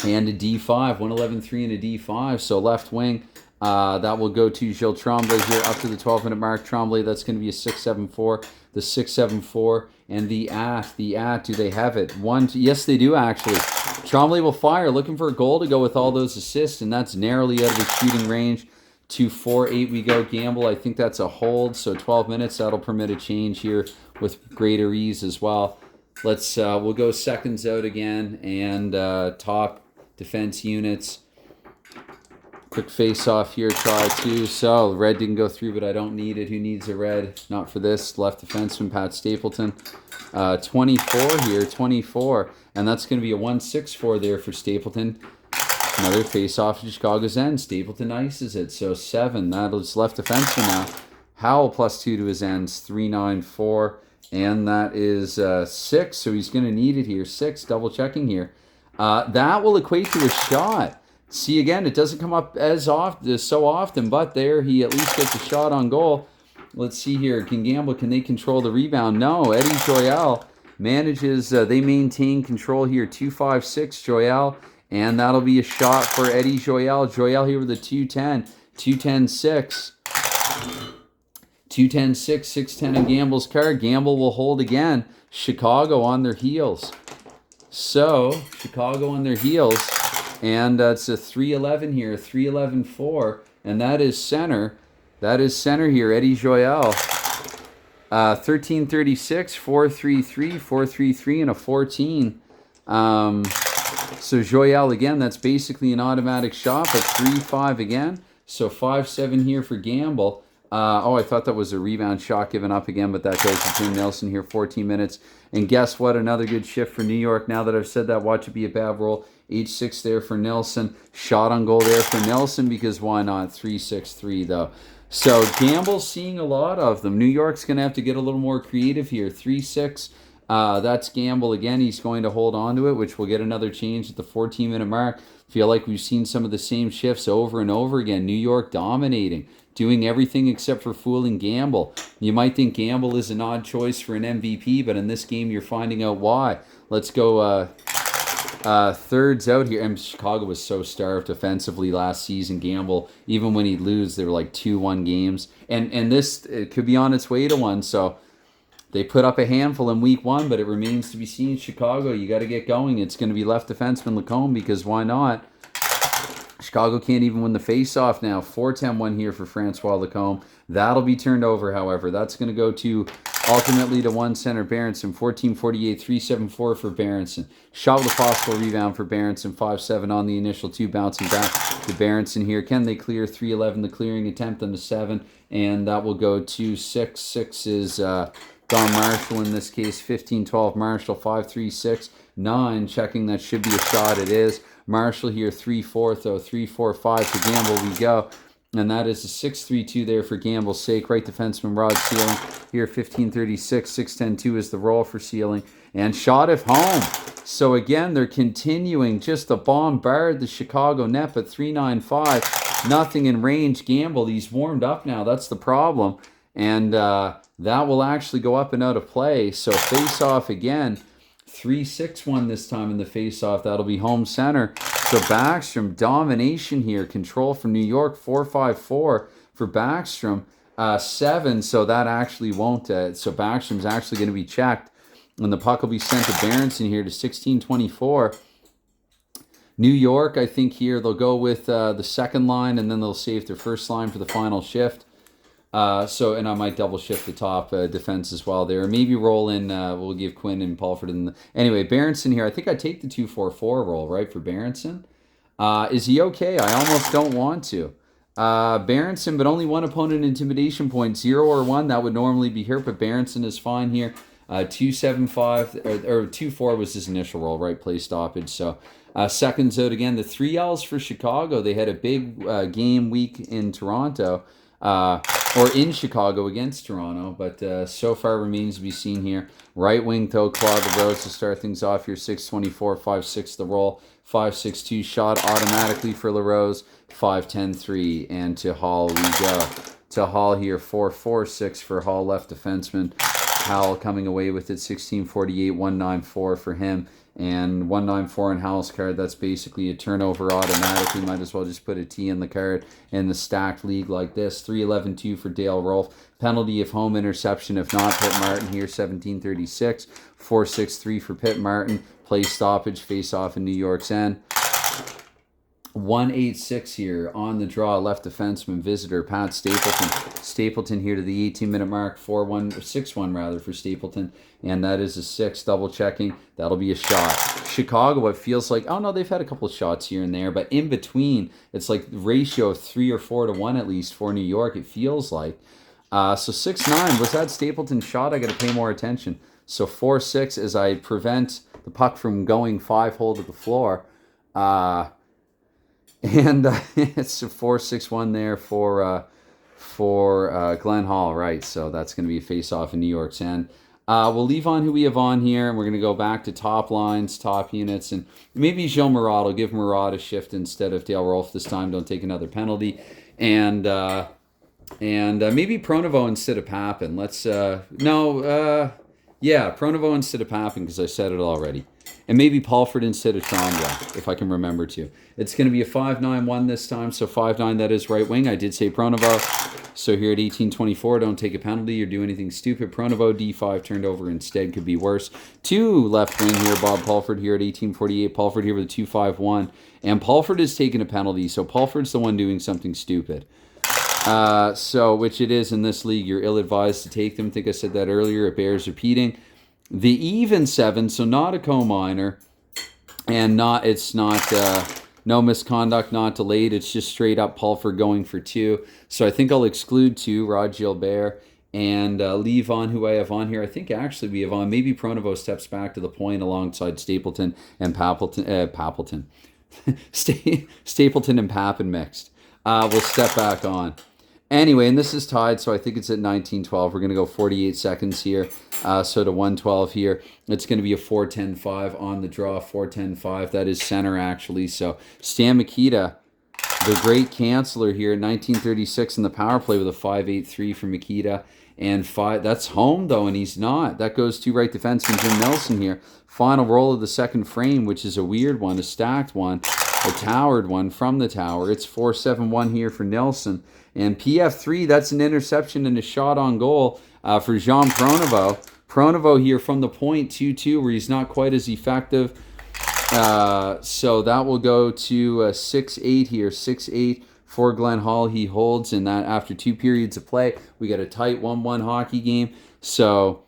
And a D5, 1-11-3 and a D5. So left wing, That will go to Gilles Tremblay here up to the 12-minute mark. Tremblay, that's going to be a 6.74. The 6.74 and the at. Do they have it? Yes, they do actually. Tremblay will fire, looking for a goal to go with all those assists, and that's narrowly out of his shooting range. 2.48 we go. Gamble, I think that's a hold. So 12 minutes, that'll permit a change here with greater ease as well. We'll go seconds out again and top defense units. Quick face-off here, try two. So, red didn't go through, but I don't need it. Who needs a red? Not for this. Left defenseman, Pat Stapleton. 24 here, 24. And that's going to be a 1.64 there for Stapleton. Another face-off to Chicago's end. Stapleton ices it. So, 7. That's left defenseman now. Howell +2 to his ends. 3.94. And that is 6. So, he's going to need it here. 6. Double-checking here. That will equate to a shot. See, again, it doesn't come up so often, but there he at least gets a shot on goal. Let's see here. Can they control the rebound? No. Eddie Joyal manages, they maintain control here. 2.56, Joyal, and that'll be a shot for Eddie Joyal. Joyal here with a 2.10. 2.10.6. 2.10.6, 6.10 in Gamble's card. Gamble will hold again. Chicago on their heels. So, Chicago on their heels. And it's a 3.11 here, 3.11.4, and that is center. That is center here, Eddie Joyal. 13.36, 4.33, 4.33, and a 14. So Joyal again, that's basically an automatic shot, but 3.5 again. So 5.7 here for Gamble. I thought that was a rebound shot given up again, but that goes to Jim Nelson here, 14 minutes. And guess what? Another good shift for New York. Now that I've said that, watch it be a bad roll. H6 there for Nelson. Shot on goal there for Nelson because why not? 3.63 though. So Gamble's seeing a lot of them. New York's going to have to get a little more creative here. 3.6. That's Gamble again. He's going to hold on to it, which will get another change at the 14-minute mark. Feel like we've seen some of the same shifts over and over again. New York dominating, doing everything except for fooling Gamble. You might think Gamble is an odd choice for an MVP, but in this game you're finding out why. Let's go thirds out here. And Chicago was so starved offensively last season. Gamble, even when he'd lose, they were like 2-1 games. And this, it could be on its way to one. So they put up a handful in week 1, but it remains to be seen. Chicago, you got to get going. It's going to be left defenseman Lacombe because why not? Chicago can't even win the face-off now. 4-10-1 here for Francois Lacombe. That'll be turned over, however. That's going to go to ultimately to one center Berenson. 14.48, 3.74 for Berenson. Shot with a possible rebound for Berenson. 5-7 on the initial 2, bouncing back to Berenson here. Can they clear? 3.11 the clearing attempt on the 7, and that will go to 6. 6 is Don Marshall in this case. 15-12 Marshall. 5.36. 9 checking that should be a shot. It is. Marshall here 3-4 though. 3-4-5 for Gamble we go. And that is a 6-3-2 there for Gamble's sake. Right defenseman Rod Sealing here 15.36. 6.10-2 is the roll for Sealing. And shot if home. So again, they're continuing just to bombard the Chicago net, but 3.95. Nothing in range. Gamble, he's warmed up now. That's the problem. And that will actually go up and out of play. So face off again. 3-6-1 this time in the face-off. That'll be home center. So Backstrom, domination here. Control from New York, 4-5-4 for Backstrom. 7, so that actually won't. So Backstrom's actually going to be checked. And the puck will be sent to Berenson here to 16-24. New York, I think here, they'll go with the second line, and then they'll save their first line for the final shift. And I might double shift the top defense as well there. Maybe roll in, we'll give Quinn and Paulford. Anyway, Berenson here. I think I take the 2-4-4 roll, right, for Berenson. Is he okay? I almost don't want to. Berenson, but only one opponent intimidation point. 0 or 1, that would normally be hurt, but Berenson is fine here. 2-7-5, or 2-4 was his initial roll, right, play stoppage. So seconds out again. The 3 L's for Chicago. They had a big game week in Toronto. Or in Chicago against Toronto, but so far remains to be seen here. Right wing, though, Claude LaRose to start things off here. 6.24, 5-6 the roll. 5-6-2 shot automatically for LaRose. 5-10-3, and to Hall we go. To Hall here, 4-4-6 for Hall, left defenseman. Howell coming away with it, 1648, 194 for him. And 194 on Howell's card, that's basically a turnover automatically. Might as well just put a T in the card in the stacked league like this. 311-2 for Dale Rolfe. Penalty if home, interception if not. Pitt Martin here, 1736. 463 for Pitt Martin. Play stoppage, face off in New York's end. 186 here on the draw, left defenseman, visitor, Pat Stapleton. Stapleton here to the 18-minute mark, 4-1, or 6-1 rather for Stapleton, and that is a 6, double checking. That'll be a shot. Chicago, it feels like, oh no, they've had a couple of shots here and there, but in between, it's like the ratio of 3 or 4 to 1 at least for New York, it feels like. So 6-9, was that Stapleton's shot? I got to pay more attention. So 4-6 as I prevent the puck from going 5-hole to the floor. And it's a 4-6-1 there for Glenn Hall, right? So that's going to be a face-off in New York's end. We'll leave on who we have on here, and we're going to go back to top lines, top units, and maybe Gilles Murat. I'll give Murat a shift instead of Dale Rolfe this time. Don't take another penalty. And maybe Pronovo instead of Papin. Pronovo instead of Papin because I said it already. And maybe Paulford instead of Trombley, if I can remember to. It's going to be a 5-9-1 this time, so 5-9, that is right wing. I did say Pronovo. So here at 18-24, don't take a penalty or do anything stupid. Pronovo, D5 turned over instead, could be worse. 2 left wing here, Bob Paulford here at 18-48. Paulford here with a 2-5-1. And Paulford is taking a penalty, so Paulford's the one doing something stupid. Which it is in this league. You're ill-advised to take them. I think I said that earlier. It bears repeating. The even 7, so not a co-minor, and no misconduct, not delayed. It's just straight up Paulford going for 2. So I think I'll exclude 2, Rod Gilbert, and leave on who I have on here. I think actually we have on, maybe Pronovo steps back to the point alongside Stapleton and Stapleton and Papin mixed. We'll step back on. Anyway, and this is tied, so I think it's at 19-12. We're going to go 48 seconds here. So to 112 here. It's going to be a 4-10-5 on the draw, 4-10-5. That is center, actually. So Stan Mikita, the great canceller here at 1936 in the power play with a 5-8-3 for Mikita. And 5, that's home, though, and he's not. That goes to right defenseman Jim Nelson here. Final roll of the second frame, which is a weird one, a stacked one, a towered one from the tower. It's 4-7-1 here for Nelson. And PF3, that's an interception and a shot on goal for Jean Pronovo. Pronovo here from the point, 2-2, where he's not quite as effective. So that will go to 6-8 here, 6-8 for Glenn Hall. He holds in that after 2 periods of play. We got a tight 1-1 hockey game. So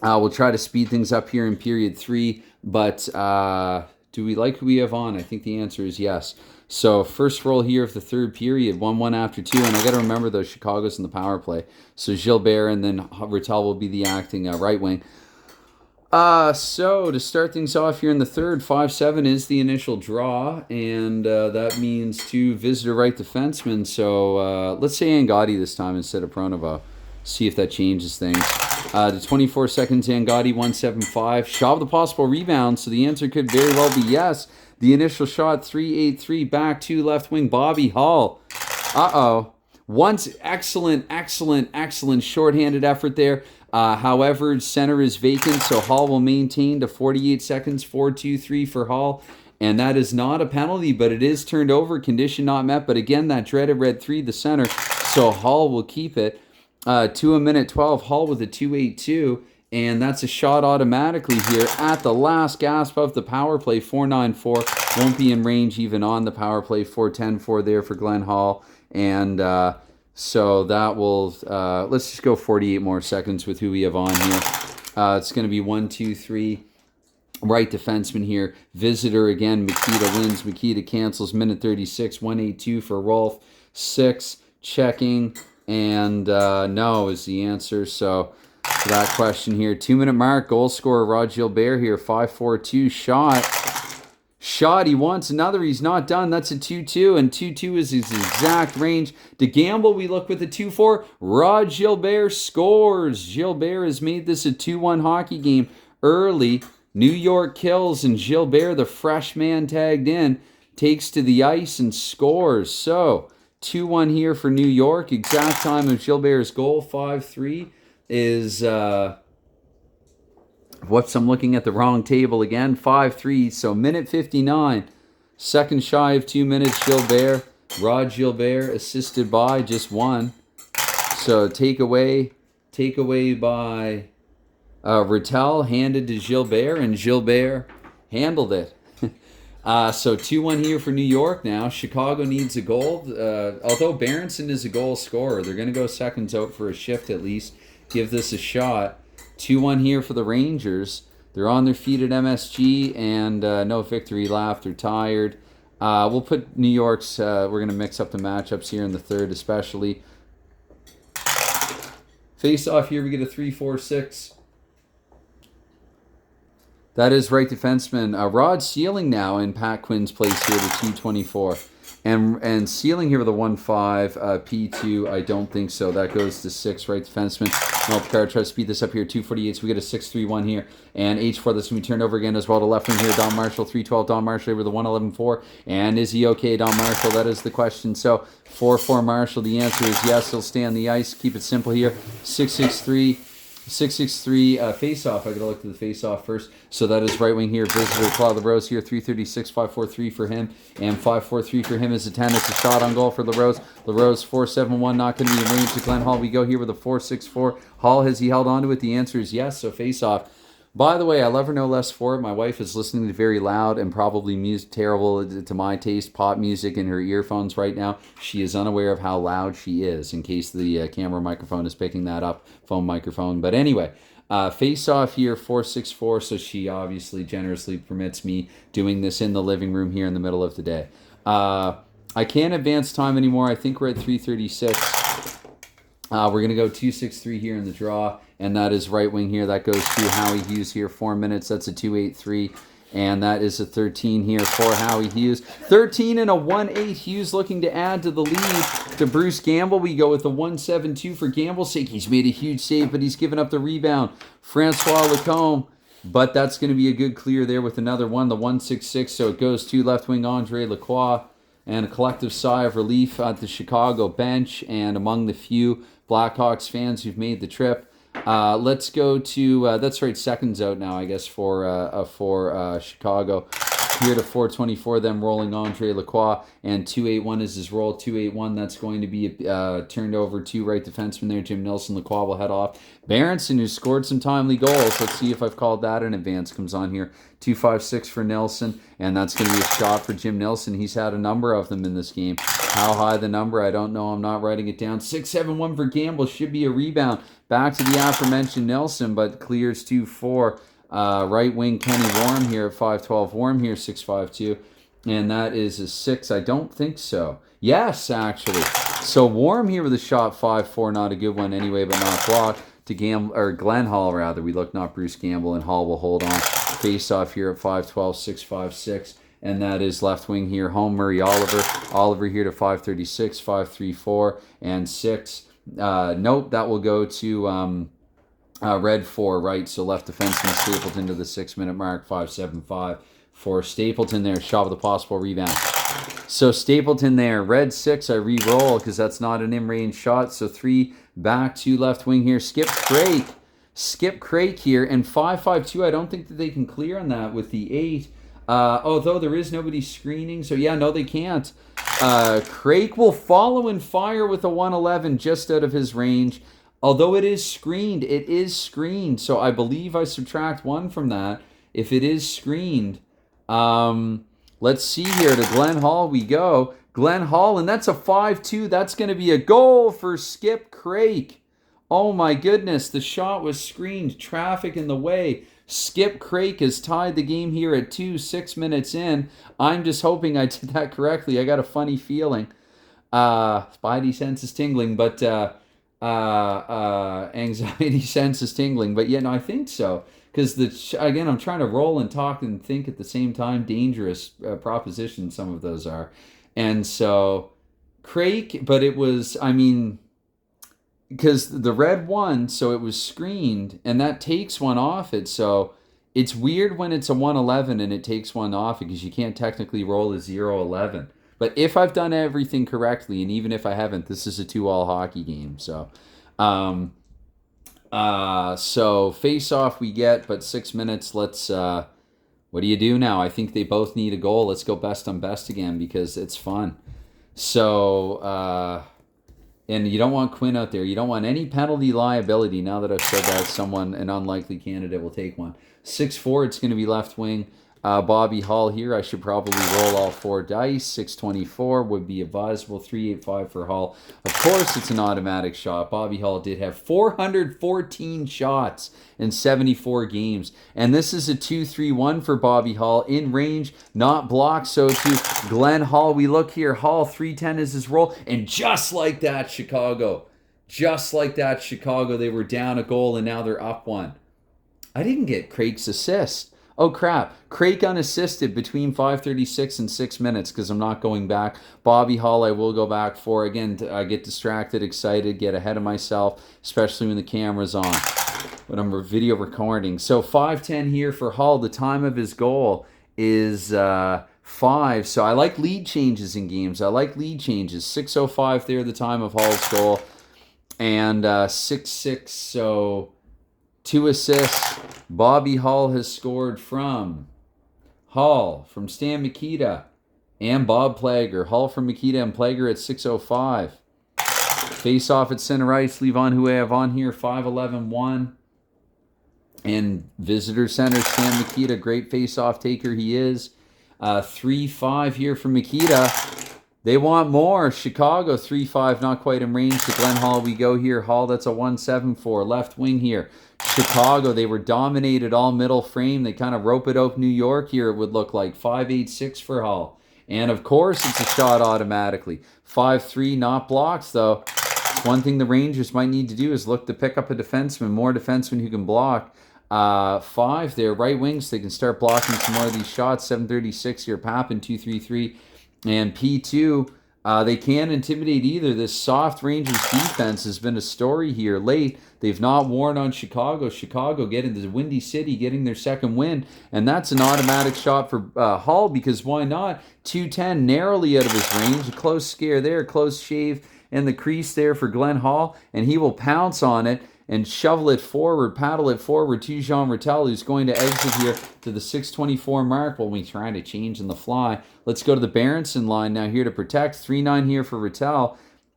we'll try to speed things up here in period 3. But do we like who we have on? I think the answer is yes. So first roll here of the third period, 1-1 after 2. And I got to remember those Chicago's in the power play. So Gilbert and then Rattel will be the acting right wing. So to start things off here in the third, 5-7 is the initial draw. And that means 2 visitor right defensemen. So let's say Angotti this time instead of Pronovo. See if that changes things. To 24 seconds, Angotti, 1-7-5. Shot with a possible rebound, so the answer could very well be yes. The initial shot, 3-8-3, back 2 left wing, Bobby Hull. Once excellent shorthanded effort there. However, center is vacant, so Hull will maintain to 48 seconds, 4-2-3 for Hull. And that is not a penalty, but it is turned over, condition not met. But again, that dreaded red 3, the center, so Hull will keep it. 2:12, Hull with a 2-8-2, and that's a shot automatically here at the last gasp of the power play, 4-9-4. Won't be in range even on the power play, 4-10-4 there for Glenn Hall. And so that will, let's just go 48 more seconds with who we have on here. It's going to be 1-2-3. Right defenseman here. Visitor again, Mikita wins. Mikita cancels, minute 36, 1-8-2 for Rolfe. 6, checking. And no is the answer. So for that question here, 2-minute mark, goal scorer Rod Gilbert here, 5-4-2 shot. He wants another. He's not done. That's a 2-2, and 2-2 is his exact range. To gamble, we look with a 2-4. Rod Gilbert scores. Gilbert has made this a 2-1 hockey game early. New York kills, and Gilbert, the fresh man tagged in, takes to the ice and scores. So 2-1 here for New York. Exact time of Gilbert's goal, 5-3. is, whoops, I'm looking at the wrong table again. 5-3, so minute 59. Second shy of 2 minutes, Gilbert. Rod Gilbert assisted by just one. So takeaway by Rattel, handed to Gilbert, and Gilbert handled it. So 2-1 here for New York now. Chicago needs a goal. Although Berenson is a goal scorer, they're going to go seconds out for a shift at least. Give this a shot. 2-1 here for the Rangers. They're on their feet at MSG, and no victory lap. They're tired. We'll put New York's... we're going to mix up the matchups here in the third especially. Face off here, we get a 3-4-6. That is right defenseman. Rod Sealing now in Pat Quinn's place here to 224. And Sealing here with a 1-5. P2, I don't think so. That goes to 6 right defenseman. No, Picard tries to speed this up here. 248, so we get a 6-3-1 here. And H4, that's going to be turned over again as well to left wing here. Don Marshall, 312. Don Marshall over the 111-4. And is he okay, Don Marshall? That is the question. So 4-4 Marshall, the answer is yes. He'll stay on the ice. Keep it simple here. 6-6-3. 6-6-3 face-off. I got to look to the face-off first. So that is right wing here. Visitor Claude LaRose here. 336, 5-4-3 for him. And 5-4-3 for him is a 10. It's a shot on goal for LaRose. LaRose 4-7-1. Not going to be in range to Glenn Hall. We go here with a 4-6-4. Hall, has he held on to it? The answer is yes. So face-off. By the way, I love her no less for it. My wife is listening to very loud and probably terrible to my taste pop music in her earphones right now. She is unaware of how loud she is, in case the camera microphone is picking that up, phone microphone. But anyway, face off here, 4-6-4. So she obviously generously permits me doing this in the living room here in the middle of the day. I can't advance time anymore. I think we're at 3:36. We're going to go 2-6-3 here in the draw, and that is right wing here. That goes to Howie Hughes here, 4 minutes. That's a 2-8-3, and that is a 13 here for Howie Hughes. 13 and a 1-8. Hughes looking to add to the lead to Bruce Gamble. We go with the 1-7-2 for Gamble's sake. He's made a huge save, but he's given up the rebound. Francois Lacombe, but that's going to be a good clear there with another one, the 1-6-6. So it goes to left wing Andre Lacroix. And a collective sigh of relief at the Chicago bench and among the few Blackhawks fans who've made the trip. Let's go to, that's right, seconds out now, I guess, for Chicago. Here to 424, them rolling Andre Lacroix, and 281 is his roll. 281, that's going to be turned over to right defenseman there, Jim Nilsson. Lacroix will head off. Berenson, who scored some timely goals. Let's see if I've called that in advance. Comes on here. 256 for Nilsson, and that's going to be a shot for Jim Nilsson. He's had a number of them in this game. How high the number, I don't know. I'm not writing it down. 6-7-1 for Gamble. Should be a rebound. Back to the aforementioned Nilsson, but clears 2-4. Right wing Kenny Warm here at 5'12". Warm here 6'5" and that is a 6. I don't think so. Yes, actually. So Warm here with a shot 5'4", not a good one anyway, but not blocked to Glenn Hall rather. We look, not Bruce Gamble, and Hall will hold on. Face off here at 5'12", 6'5", and that is left wing here. Home Murray Oliver. Oliver here to 5'36", 5'3", and 6. Nope, that will go to Red 4, right? So left defenseman Stapleton to the 6-minute mark, 5.75 for Stapleton there. Shot with a possible rebound. So Stapleton there. Red 6, I re-roll because that's not an in-range shot. So 3 back to left wing here. Skip Craik here. And 5.52, I don't think that they can clear on that with the 8. Although there is nobody screening. So yeah, no, they can't. Craik will follow and fire with a 111 just out of his range. Although it is screened. So I believe I subtract 1 from that if it is screened. Let's see here. To Glenn Hall we go. Glenn Hall, and that's a 5-2. That's going to be a goal for Skip Craik. Oh my goodness, the shot was screened. Traffic in the way. Skip Craik has tied the game here at 6 minutes in. I'm just hoping I did that correctly. I got a funny feeling. Spidey sense is tingling, but... anxiety sense is tingling, but yeah, no, I think so, because again, I'm trying to roll and talk and think at the same time. Dangerous proposition some of those are. And so Craik, but it was, I mean, because the red won, so it was screened, and that takes 1 off it. So it's weird when it's a 111 and it takes 1 off it, because you can't technically roll a 0-11. But if I've done everything correctly, and even if I haven't, this is a 2-all hockey game. So So face off we get, but 6 minutes. Let's. What do you do now? I think they both need a goal. Let's go best on best again because it's fun. So, and you don't want Quinn out there. You don't want any penalty liability. Now that I've said that, an unlikely candidate will take one. 6-4, it's going to be left wing. Bobby Hall here. I should probably roll all 4 dice. 624 would be advisable. 385 for Hall. Of course, it's an automatic shot. Bobby Hall did have 414 shots in 74 games. And this is a 2-3-1 for Bobby Hall. In range, not blocked. So to Glenn Hall, we look here. Hall, 310 is his roll. And just like that, Chicago. Just like that, Chicago. They were down a goal and now they're up one. I didn't get Craig's assist. Oh crap, Craig unassisted between 5:36 and 6 minutes because I'm not going back. Bobby Hall I will go back for. Again, I get distracted, excited, get ahead of myself, especially when the camera's on, when I'm video recording. So 5:10 here for Hall. The time of his goal is 5. So I like lead changes in games. I like lead changes. 6:05 there, the time of Hall's goal. And 6-6, so 2 assists. Bobby Hall has scored from Hall, from Stan Mikita, and Bob Plager. Hall from Mikita and Plager at 6:05. Face off at center ice. Levon who I have on here, 5-11-1. And visitor center, Stan Mikita, great face off taker he is. 3-5 here from Mikita. They want more. Chicago, 3-5, not quite in range. To Glenn Hall we go here. Hall, that's a 1-7-4. Left wing here. Chicago, they were dominated all middle frame. They kind of rope it out New York here, it would look like. 5-8-6 for Hall. And of course, it's a shot automatically. 5-3, not blocks though. One thing the Rangers might need to do is look to pick up a defenseman, more defensemen who can block. 5 there, right wings, they can start blocking some more of these shots. 736 here, Papin, 2-3-3. And P2, they can't intimidate either. This soft Rangers defense has been a story here late. They've not worn on Chicago. Chicago getting the Windy City, getting their second win. And that's an automatic shot for Hall because why not? 210 narrowly out of his range. A close scare there, close shave in the crease there for Glenn Hall. And he will pounce on it and shovel it forward, paddle it forward to Jean Rattel, who's going to exit here to the 6:24 mark while we try to change in the fly. Let's go to the Berenson line now here to protect. 3-9 here for Rattel.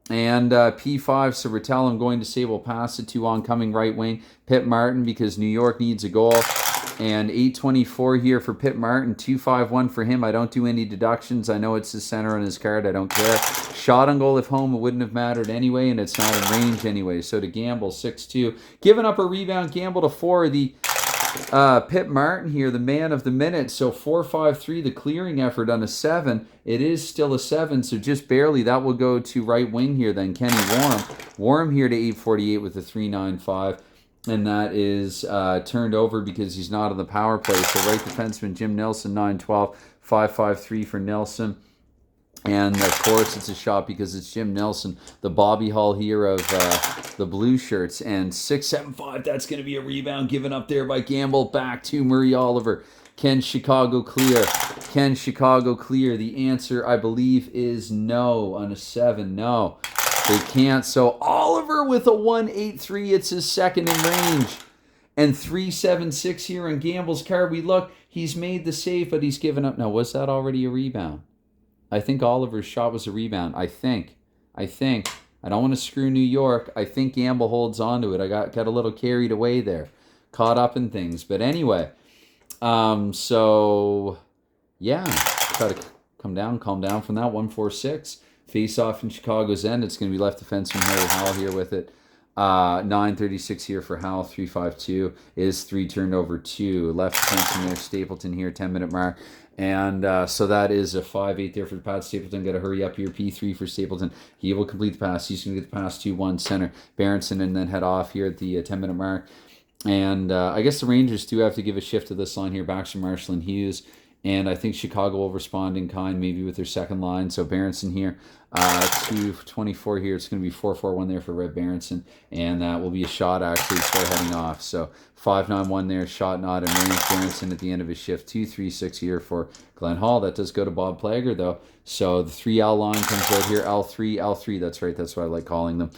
And P5, so Rattel I'm going to say will pass it to oncoming right wing. Pitt Martin because New York needs a goal. And 8:24 here for Pitt Martin. 2-5-1 for him. I don't do any deductions. I know it's the center on his card. I don't care. Shot on goal if home. It wouldn't have mattered anyway, and it's not in range anyway. So to Gamble, 6-2. Giving up a rebound, Gamble to 4. The Pitt Martin here, the man of the minute. So 4-5-3, the clearing effort on a 7. It is still a 7, so just barely. That will go to right wing here then. Kenny Warham. Warham here to 8:48 with a 3-9-5. And that is turned over because he's not on the power play. So right defenseman Jim Nelson, 9-12, 5-5-3 for Nelson. And of course it's a shot because it's Jim Nelson, the Bobby Hall here of the blue shirts. And 6-7-5, that's going to be a rebound given up there by Gamble. Back to Murray Oliver. Can Chicago clear? Can Chicago clear? The answer, I believe, is no on a 7. No. They can't. So Oliver with a 1-8-3. It's his second in range. And 3-7-6 here on Gamble's card. We look. He's made the save, but he's given up. Now, was that already a rebound? I think Oliver's shot was a rebound. I think. I don't want to screw New York. I think Gamble holds on to it. I got a little carried away there. Caught up in things. But anyway. So, yeah. Try to calm down from that. 1-4-6. Face off in Chicago's end. It's going to be left defenseman Harry Howell here with it. 9:36 here for Howell. 3-5-2 is 3 turned over 2. Left defenseman there. Stapleton here. 10-minute mark. And so that is a 5-8 there for Pat Stapleton. Got to hurry up here. P3 for Stapleton. He will complete the pass. He's going to get the pass to 1 center. Berenson and then head off here at the 10-minute mark. And I guess the Rangers do have to give a shift to this line here. Baxter, Marshall, and Hughes. And I think Chicago will respond in kind, maybe with their second line. So Berenson here, 2:24 here. It's going to be 4-4-1 there for Red Berenson. And that will be a shot, actually, before heading off. So 5-9-1 there, shot not in range. Berenson at the end of his shift. 2-3-6 here for Glenn Hall. That does go to Bob Plager, though. So the 3L line comes out here. L3, that's right. That's what I like calling them.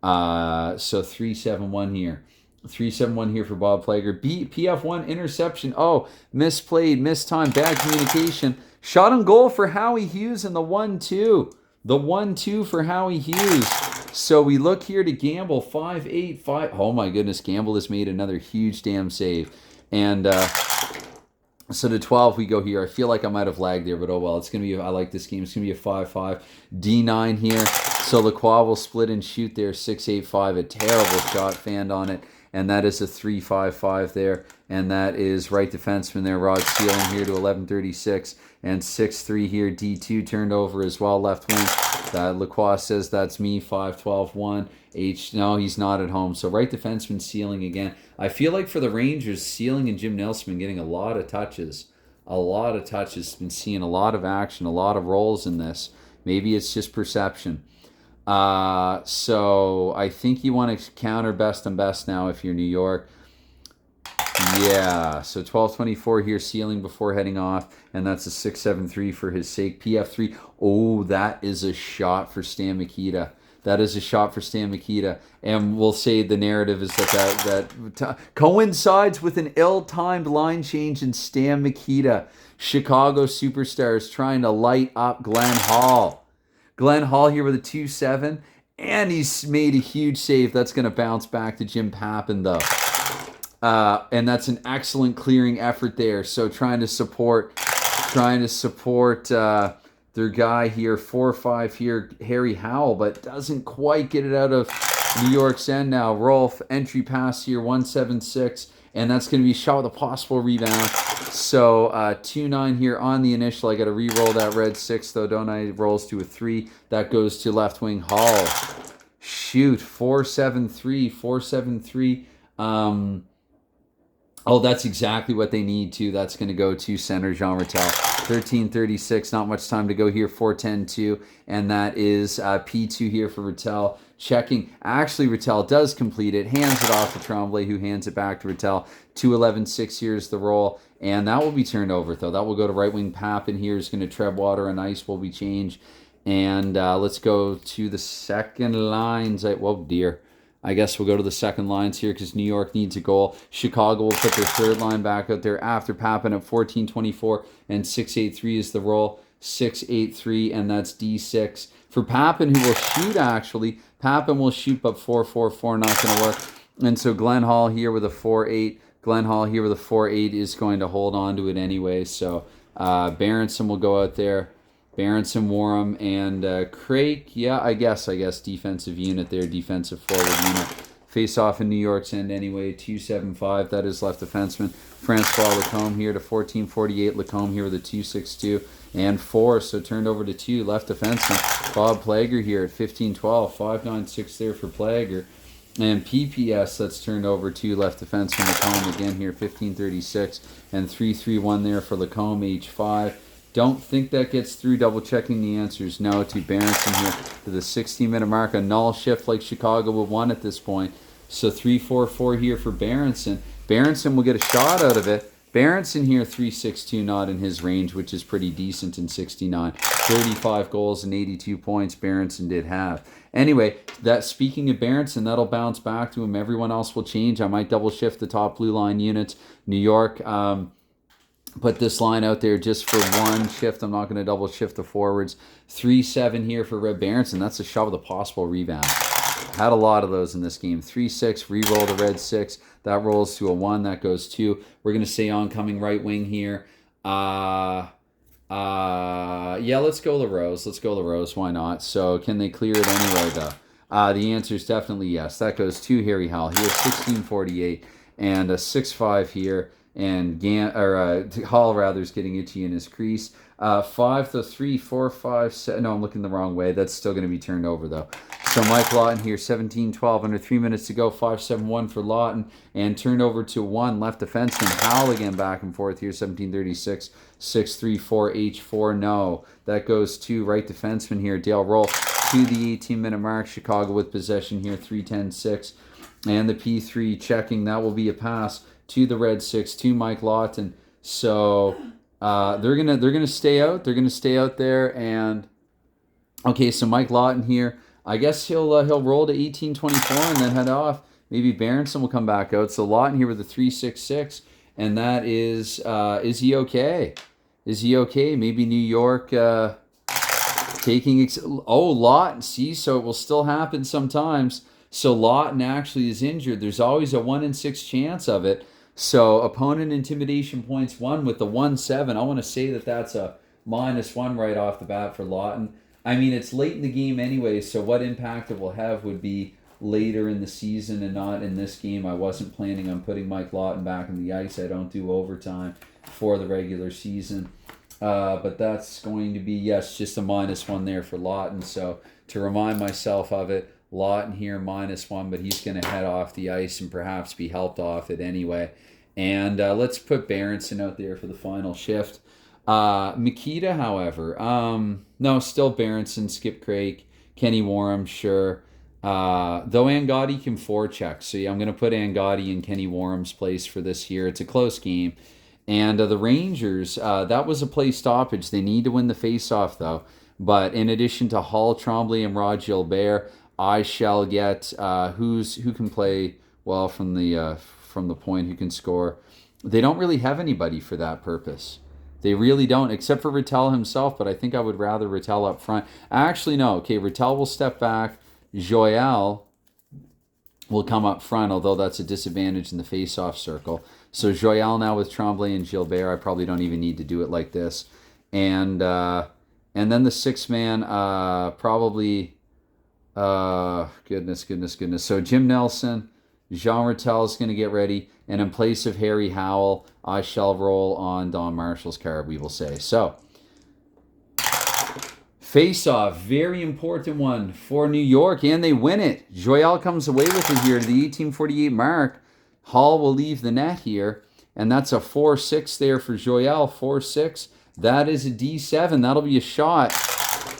So 3-7-1 here. 371 here for Bob Plager. PF1 interception. Oh, misplayed, mistimed, bad communication. Shot on goal for Howie Hughes and the 1-2. The 1-2 for Howie Hughes. So we look here to Gamble. 5-8-5. Oh my goodness, Gamble has made another huge damn save. And so to 12 we go here. I feel like I might have lagged there, but oh well. It's going to be, I like this game. It's going to be a 5-5. D9 here. So Lacroix will split and shoot there. 6-8-5. A terrible shot fanned on it. And that is a 3-5-5 there. And that is right defenseman there. Rod Sealing here to 11-36. And 6-3 here. D2 turned over as well. Left wing. Lacroix says that's me. 5-12-1. No, he's not at home. So right defenseman Sealing again. I feel like for the Rangers, Sealing and Jim Nelson getting a lot of touches. A lot of touches. Been seeing a lot of action. A lot of roles in this. Maybe it's just perception. So I think you want to counter best and best now if you're New York. Yeah, so 12-24 here, Sealing before heading off, and that's a 6-7-3 for his sake. PF3, oh, that is a shot for Stan Mikita. That is a shot for Stan Mikita, and we'll say the narrative is that coincides with an ill-timed line change in Stan Mikita. Chicago superstars trying to light up Glenn Hall. Glenn Hall here with a 2-7, and he's made a huge save. That's going to bounce back to Jim Pappen, though. And that's an excellent clearing effort there. So trying to support their guy here, 4-5 here, Harry Howell, but doesn't quite get it out of New York's end now. Rolf, entry pass here, 1-7-6, and that's going to be shot with a possible rebound. So 2-9 here on the initial. I got to re-roll that red 6, though, don't I? It rolls to a 3. That goes to left wing Hall. Shoot, 4-7-3, 4-7-3. Oh, that's exactly what they need to. That's going to go to center Jean Rattel. 13-36, not much time to go here. 4-10-2, and that is P2 here for Rattel. Checking. Actually, Rattel does complete it. Hands it off to Tremblay, who hands it back to Rattel. 2-11-6 here is the roll, and that will be turned over, though. That will go to right wing Pappen here. Is going to tread water, and ice will be changed. And let's go to the second lines. Well, dear. I guess we'll go to the second lines here because New York needs a goal. Chicago will put their third line back out there after Pappen at 14-24, and 6-8-3 is the roll. 6-8-3, and that's D6. For Pappen, who will shoot, actually. Pappen will shoot, but 4-4-4 not going to work. And so Glenn Hall here with a 4-8. Glenn Hall here with a 4-8 is going to hold on to it anyway. So Berenson will go out there. Berenson, Warham, and Craig. Yeah, I guess defensive unit there, defensive forward unit. Face off in New York's end anyway. 2-7-5. That is left defenseman Francois Lacombe here to 14-48. Lacombe here with a 2-6-2 and 4. So turned over to 2. Left defenseman Bob Plager here at 15-12. 5-9-6 there for Plager. And PPS, that's turned over to left defenseman Lacombe again here, 15-36. And 3-3-1 there for Lacombe, H5. Don't think that gets through. Double checking the answers. No to Berenson here to the 16-minute mark. A null shift like Chicago would want at this point. So 3-4-4 here for Berenson. Berenson will get a shot out of it. Berenson here 3-6-2, not in his range, which is pretty decent in 69. 35 goals and 82 points Berenson did have. Anyway, that speaking of Berenson, that'll bounce back to him. Everyone else will change. I might double shift the top blue line units. New York, put this line out there just for one shift. I'm not going to double shift the forwards. 3-7 here for Red Berenson. That's a shot with a possible rebound. Had a lot of those in this game. 3-6, re-roll the red 6. That rolls to a 1. That goes 2. We're going to say oncoming right wing here. Yeah, let's go LaRose. Let's go LaRose. Why not? So can they clear it anyway, though? The answer is definitely yes. That goes to Harry Howell. He has 16-48 and a 6-5 here. And Hall rather is getting itchy in his crease. 5-3, 4, 5, 7. No, I'm looking the wrong way. That's still going to be turned over though. So Mike Lawton here, 17-12, under 3 minutes to go. 5-7-1 for Lawton, and turned over to 1 left defenseman. Howell again back and forth here. 17-36, 6-3-4 H4. No, that goes to right defenseman here. Dale Roll to the 18-minute mark. Chicago with possession here. 3-10-6, and the P3 checking. That will be a pass to the red 6 to Mike Lawton. So they're gonna stay out. They're gonna stay out there. And okay, so Mike Lawton here. I guess he'll roll to 18-24 and then head off. Maybe Berenson will come back out. So Lawton here with a 3.66, and that is he okay? Is he okay? Maybe New York taking Lawton. See, so it will still happen sometimes. So Lawton actually is injured. There's always a 1 in 6 chance of it. So opponent intimidation points 1 with the 1-7. I want to say that that's a -1 right off the bat for Lawton. I mean, it's late in the game anyway, so what impact it will have would be later in the season and not in this game. I wasn't planning on putting Mike Lawton back on the ice. I don't do overtime for the regular season. But that's going to be, yes, just a -1 there for Lawton. So to remind myself of it, Lawton here -1, but he's going to head off the ice and perhaps be helped off it anyway. And let's put Berenson out there for the final shift. Mikita, however, no, still Berenson, Skip Craig, Kenny Warham, sure. Though Angotti can forecheck. So yeah, I'm going to put Angotti in Kenny Warham's place for this year. It's a close game. And the Rangers, that was a play stoppage. They need to win the faceoff, though. But in addition to Hall, Tremblay, and Rod Gilbert, I shall get who can play well from the point, who can score. They don't really have anybody for that purpose. They really don't, except for Rattel himself, but I think I would rather Rattel up front. Actually, no. Okay, Rattel will step back. Joel will come up front, although that's a disadvantage in the face-off circle. So Joel now with Tremblay and Gilbert. I probably don't even need to do it like this. And then the six-man, probably, goodness. So Jim Nelson, Jean Rattel is going to get ready. And in place of Harry Howell, I shall roll on Don Marshall's card, we will say. So, face-off, very important one for New York, and they win it. Joel comes away with it here to the 1848 mark. Hall will leave the net here, and that's a 4-6 there for Joel, 4-6. That is a D7. That'll be a shot.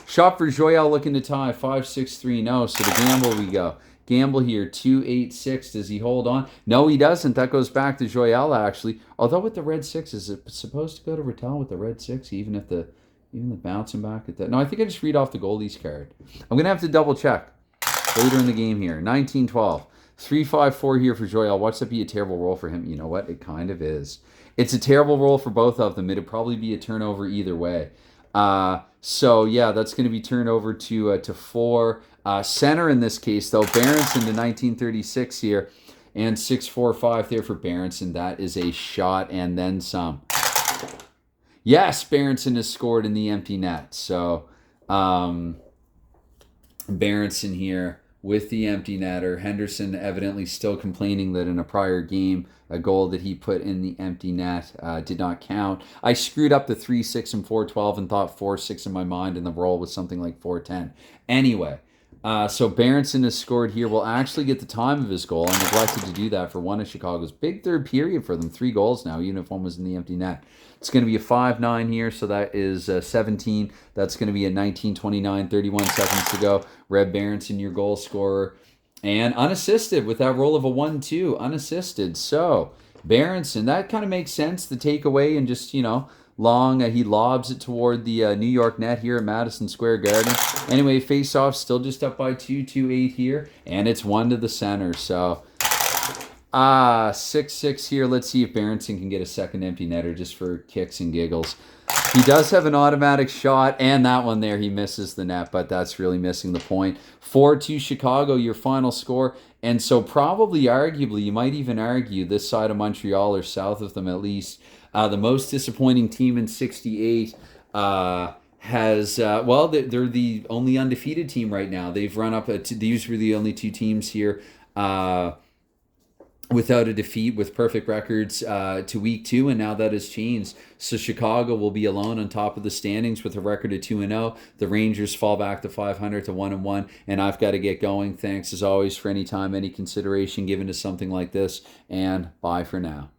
Shot for Joel looking to tie, 5-6-3. No, so the gamble we go. Gamble here, 2-8-6. Does he hold on? No, he doesn't. That goes back to Joel, actually. Although with the red 6, is it supposed to go to Rattel with the red 6, even the bouncing back at that? No, I think I just read off the goalie's card. I'm going to have to double check later in the game here. 19-12. 3-5-4 here for Joel. Watch that be a terrible roll for him. You know what? It kind of is. It's a terrible roll for both of them. It'd probably be a turnover either way. So, yeah, that's going to be turned over to 4. Center in this case, though, Berenson to 1936 here. And 6-4-5 there for Berenson. That is a shot and then some. Yes, Berenson has scored in the empty net. So, Berenson here with the empty netter. Henderson evidently still complaining that in a prior game, a goal that he put in the empty net did not count. I screwed up the 3-6 and 4-12 and thought 4-6 in my mind, and the roll was something like 4-10. Anyway, so Berenson has scored here. We'll actually get the time of his goal. I neglected to do that for one of Chicago's big third period for them. 3 goals now, even if one was in the empty net. It's going to be a 5-9 here, so that is 17. That's going to be a 19-29, 31 seconds to go. Red Berenson, your goal scorer. And unassisted with that roll of a 1-2. Unassisted. So, Berenson, that kind of makes sense. The takeaway and just, long. He lobs it toward the New York net here at Madison Square Garden. Anyway, face-off still just up by 2-2-8 here. And it's 1 to the center. So, 6-6 here. Let's see if Berenson can get a second empty netter just for kicks and giggles. He does have an automatic shot, and that one there, he misses the net, but that's really missing the point. 4-2 Chicago, your final score. And so probably, arguably, you might even argue this side of Montreal or south of them at least, the most disappointing team in 68 has, they're the only undefeated team right now. They've run up, these were the only 2 teams here without a defeat with perfect records to week 2, and now that has changed. So Chicago will be alone on top of the standings with a record of 2-0. The Rangers fall back to 500 to 1-1, and I've got to get going. Thanks as always for any time, any consideration given to something like this, and bye for now.